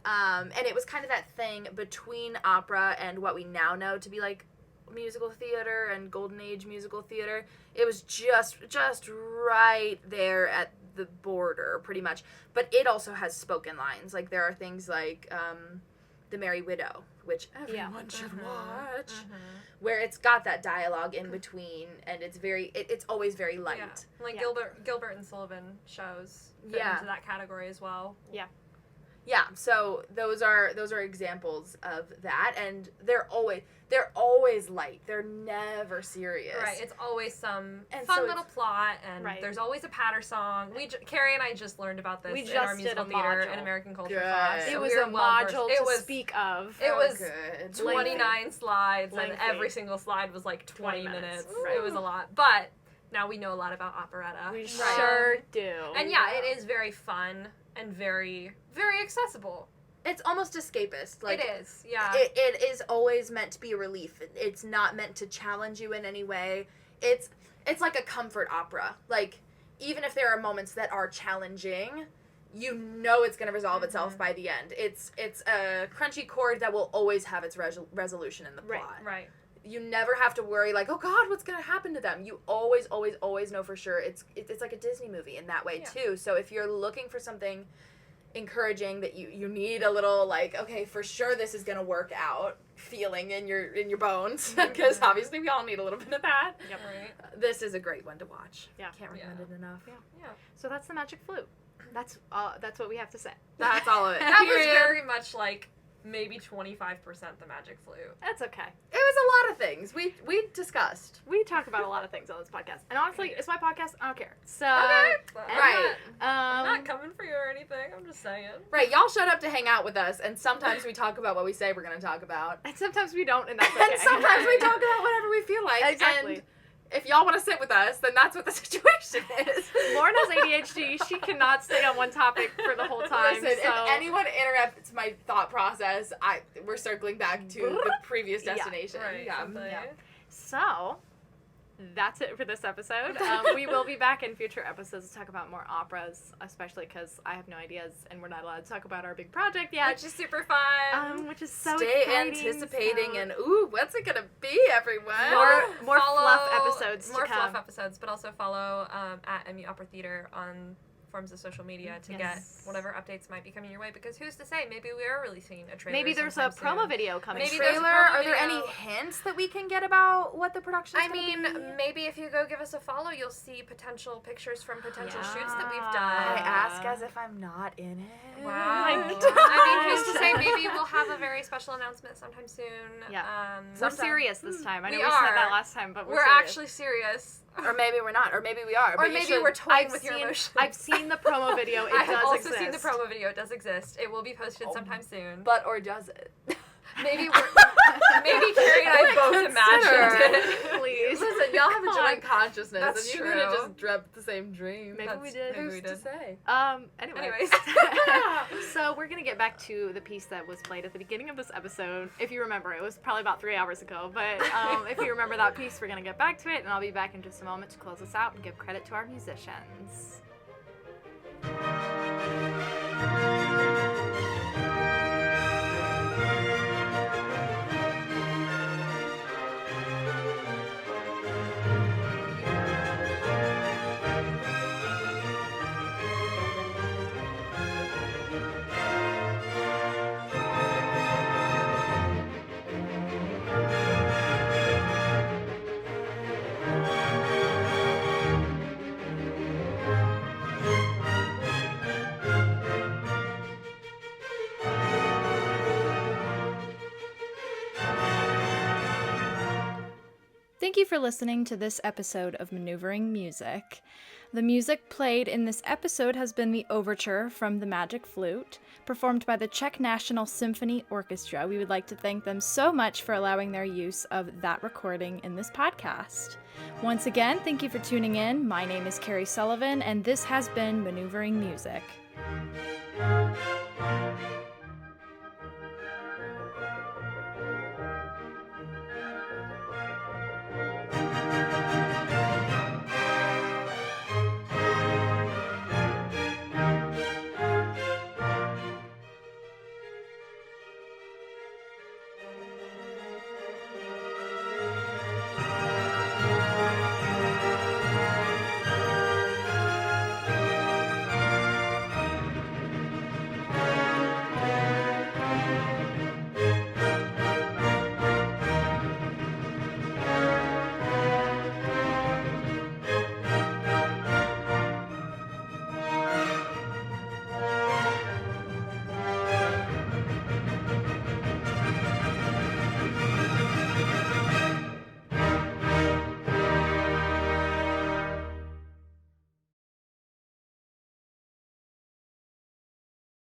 And it was kind of that thing between opera and what we now know to be like musical theater and golden age musical theater. It was just right there at the border, pretty much. But it also has spoken lines. Like, there are things like The Merry Widow, which everyone should watch, where it's got that dialogue in between, and it's it's always very light. Yeah. Like Yeah. Gilbert and Sullivan shows fit Yeah. into that category as well. Yeah, so those are examples of that, and they're always light. They're never serious. Right, it's always some And fun so little plot, and Right. there's always a patter song. Carrie and I just learned about this We in our just did musical a theater module. and American culture Good. class. So It we was were a well-versed. module It to was speak of. it was good. 29 slides, and Lengthy. every single slide was like 20 20 minutes. minutes. It was a lot, but now we know a lot about operetta. We Right. sure do. And yeah, it is very fun and very, very accessible. It's almost escapist. Like, it is, yeah. It is always meant to be a relief. It's not meant to challenge you in any way. It's like a comfort opera. Like, even if there are moments that are challenging, you know it's going to resolve itself by the end. It's a crunchy chord that will always have its resolution in the Right, plot. Right. You never have to worry, like, oh God, what's going to happen to them? You always know for sure. It's like a Disney movie in that way, Yeah. too. So if you're looking for something encouraging, that you need a little, like, okay, for sure this is going to work out feeling in your bones, because obviously we all need a little bit of that. Yep. Right. This is a great one to watch. Yeah. Can't recommend it enough. Yeah. Yeah. So that's the Magic Flute. That's what we have to say. That's all of it. That was Period. very much like maybe 25% the Magic Flute. That's okay. It was a lot of things we discussed. We talk about a lot of things on this podcast, and honestly, it's my podcast. I don't care. So, Right. I'm not coming for you or anything. I'm just saying. Right, y'all showed up to hang out with us, and sometimes we talk about what we say we're going to talk about. and sometimes we don't, and that's okay. And sometimes we talk about whatever we feel like. Exactly. And if y'all want to sit with us, then that's what the situation is. Lauren has ADHD. She cannot stay on one topic for the whole time. Listen, so if anyone interrupts my thought process, we're circling back to the previous Yeah, destination. Right. Yeah. something. Yeah. So, that's it for this episode. We will be back in future episodes to talk about more operas, especially because I have no ideas and we're not allowed to talk about our big project yet. Which is super fun. Which is so Stay exciting. anticipating so- and ooh, what's it gonna be, everyone? More Follow- fluff episodes to More come. fluff episodes, but also follow at MU Opera Theater on forms of social media to get Yes. whatever updates might be coming your way, because who's to say, maybe we are releasing a trailer. Maybe there's a sometime promo soon. video coming. Maybe soon. there's a Trailer? promo Are there video. any hints that we can get about what the production? I mean, maybe if you go give us a follow, you'll see potential pictures from potential Yeah. shoots that we've I done. ask as if I'm not in it. Wow. my I mean, who's to gosh. say, maybe we'll have a very special announcement sometime soon. Yeah. We're Sometime. serious this time. I know We we said that are. last time, but We're serious. actually serious. Or maybe we're not. Or maybe we are. Or but you maybe should- we're toying I've with your seen, emotions. I've seen the promo video. It I does have also exist. seen the promo video. It does exist. It will be posted Oh. sometime soon. But or does it? Maybe Carrie and I both imagined it. Please. Listen, y'all have a Come joint on. consciousness, That's and you could have true. just dreamt the same dream. Maybe we That's- did. maybe Who's we to did. say? Anyways. So we're gonna get back to the piece that was played at the beginning of this episode. If you remember, it was probably about 3 hours ago. But if you remember that piece, we're gonna get back to it, and I'll be back in just a moment to close us out and give credit to our musicians. Thank you for listening to this episode of Maneuvering Music. The music played in this episode has been the overture from the Magic Flute, performed by the Czech National Symphony Orchestra. We would like to thank them so much for allowing their use of that recording in this podcast. Once again, thank you for tuning in. My name is Carrie Sullivan, and this has been Maneuvering Music.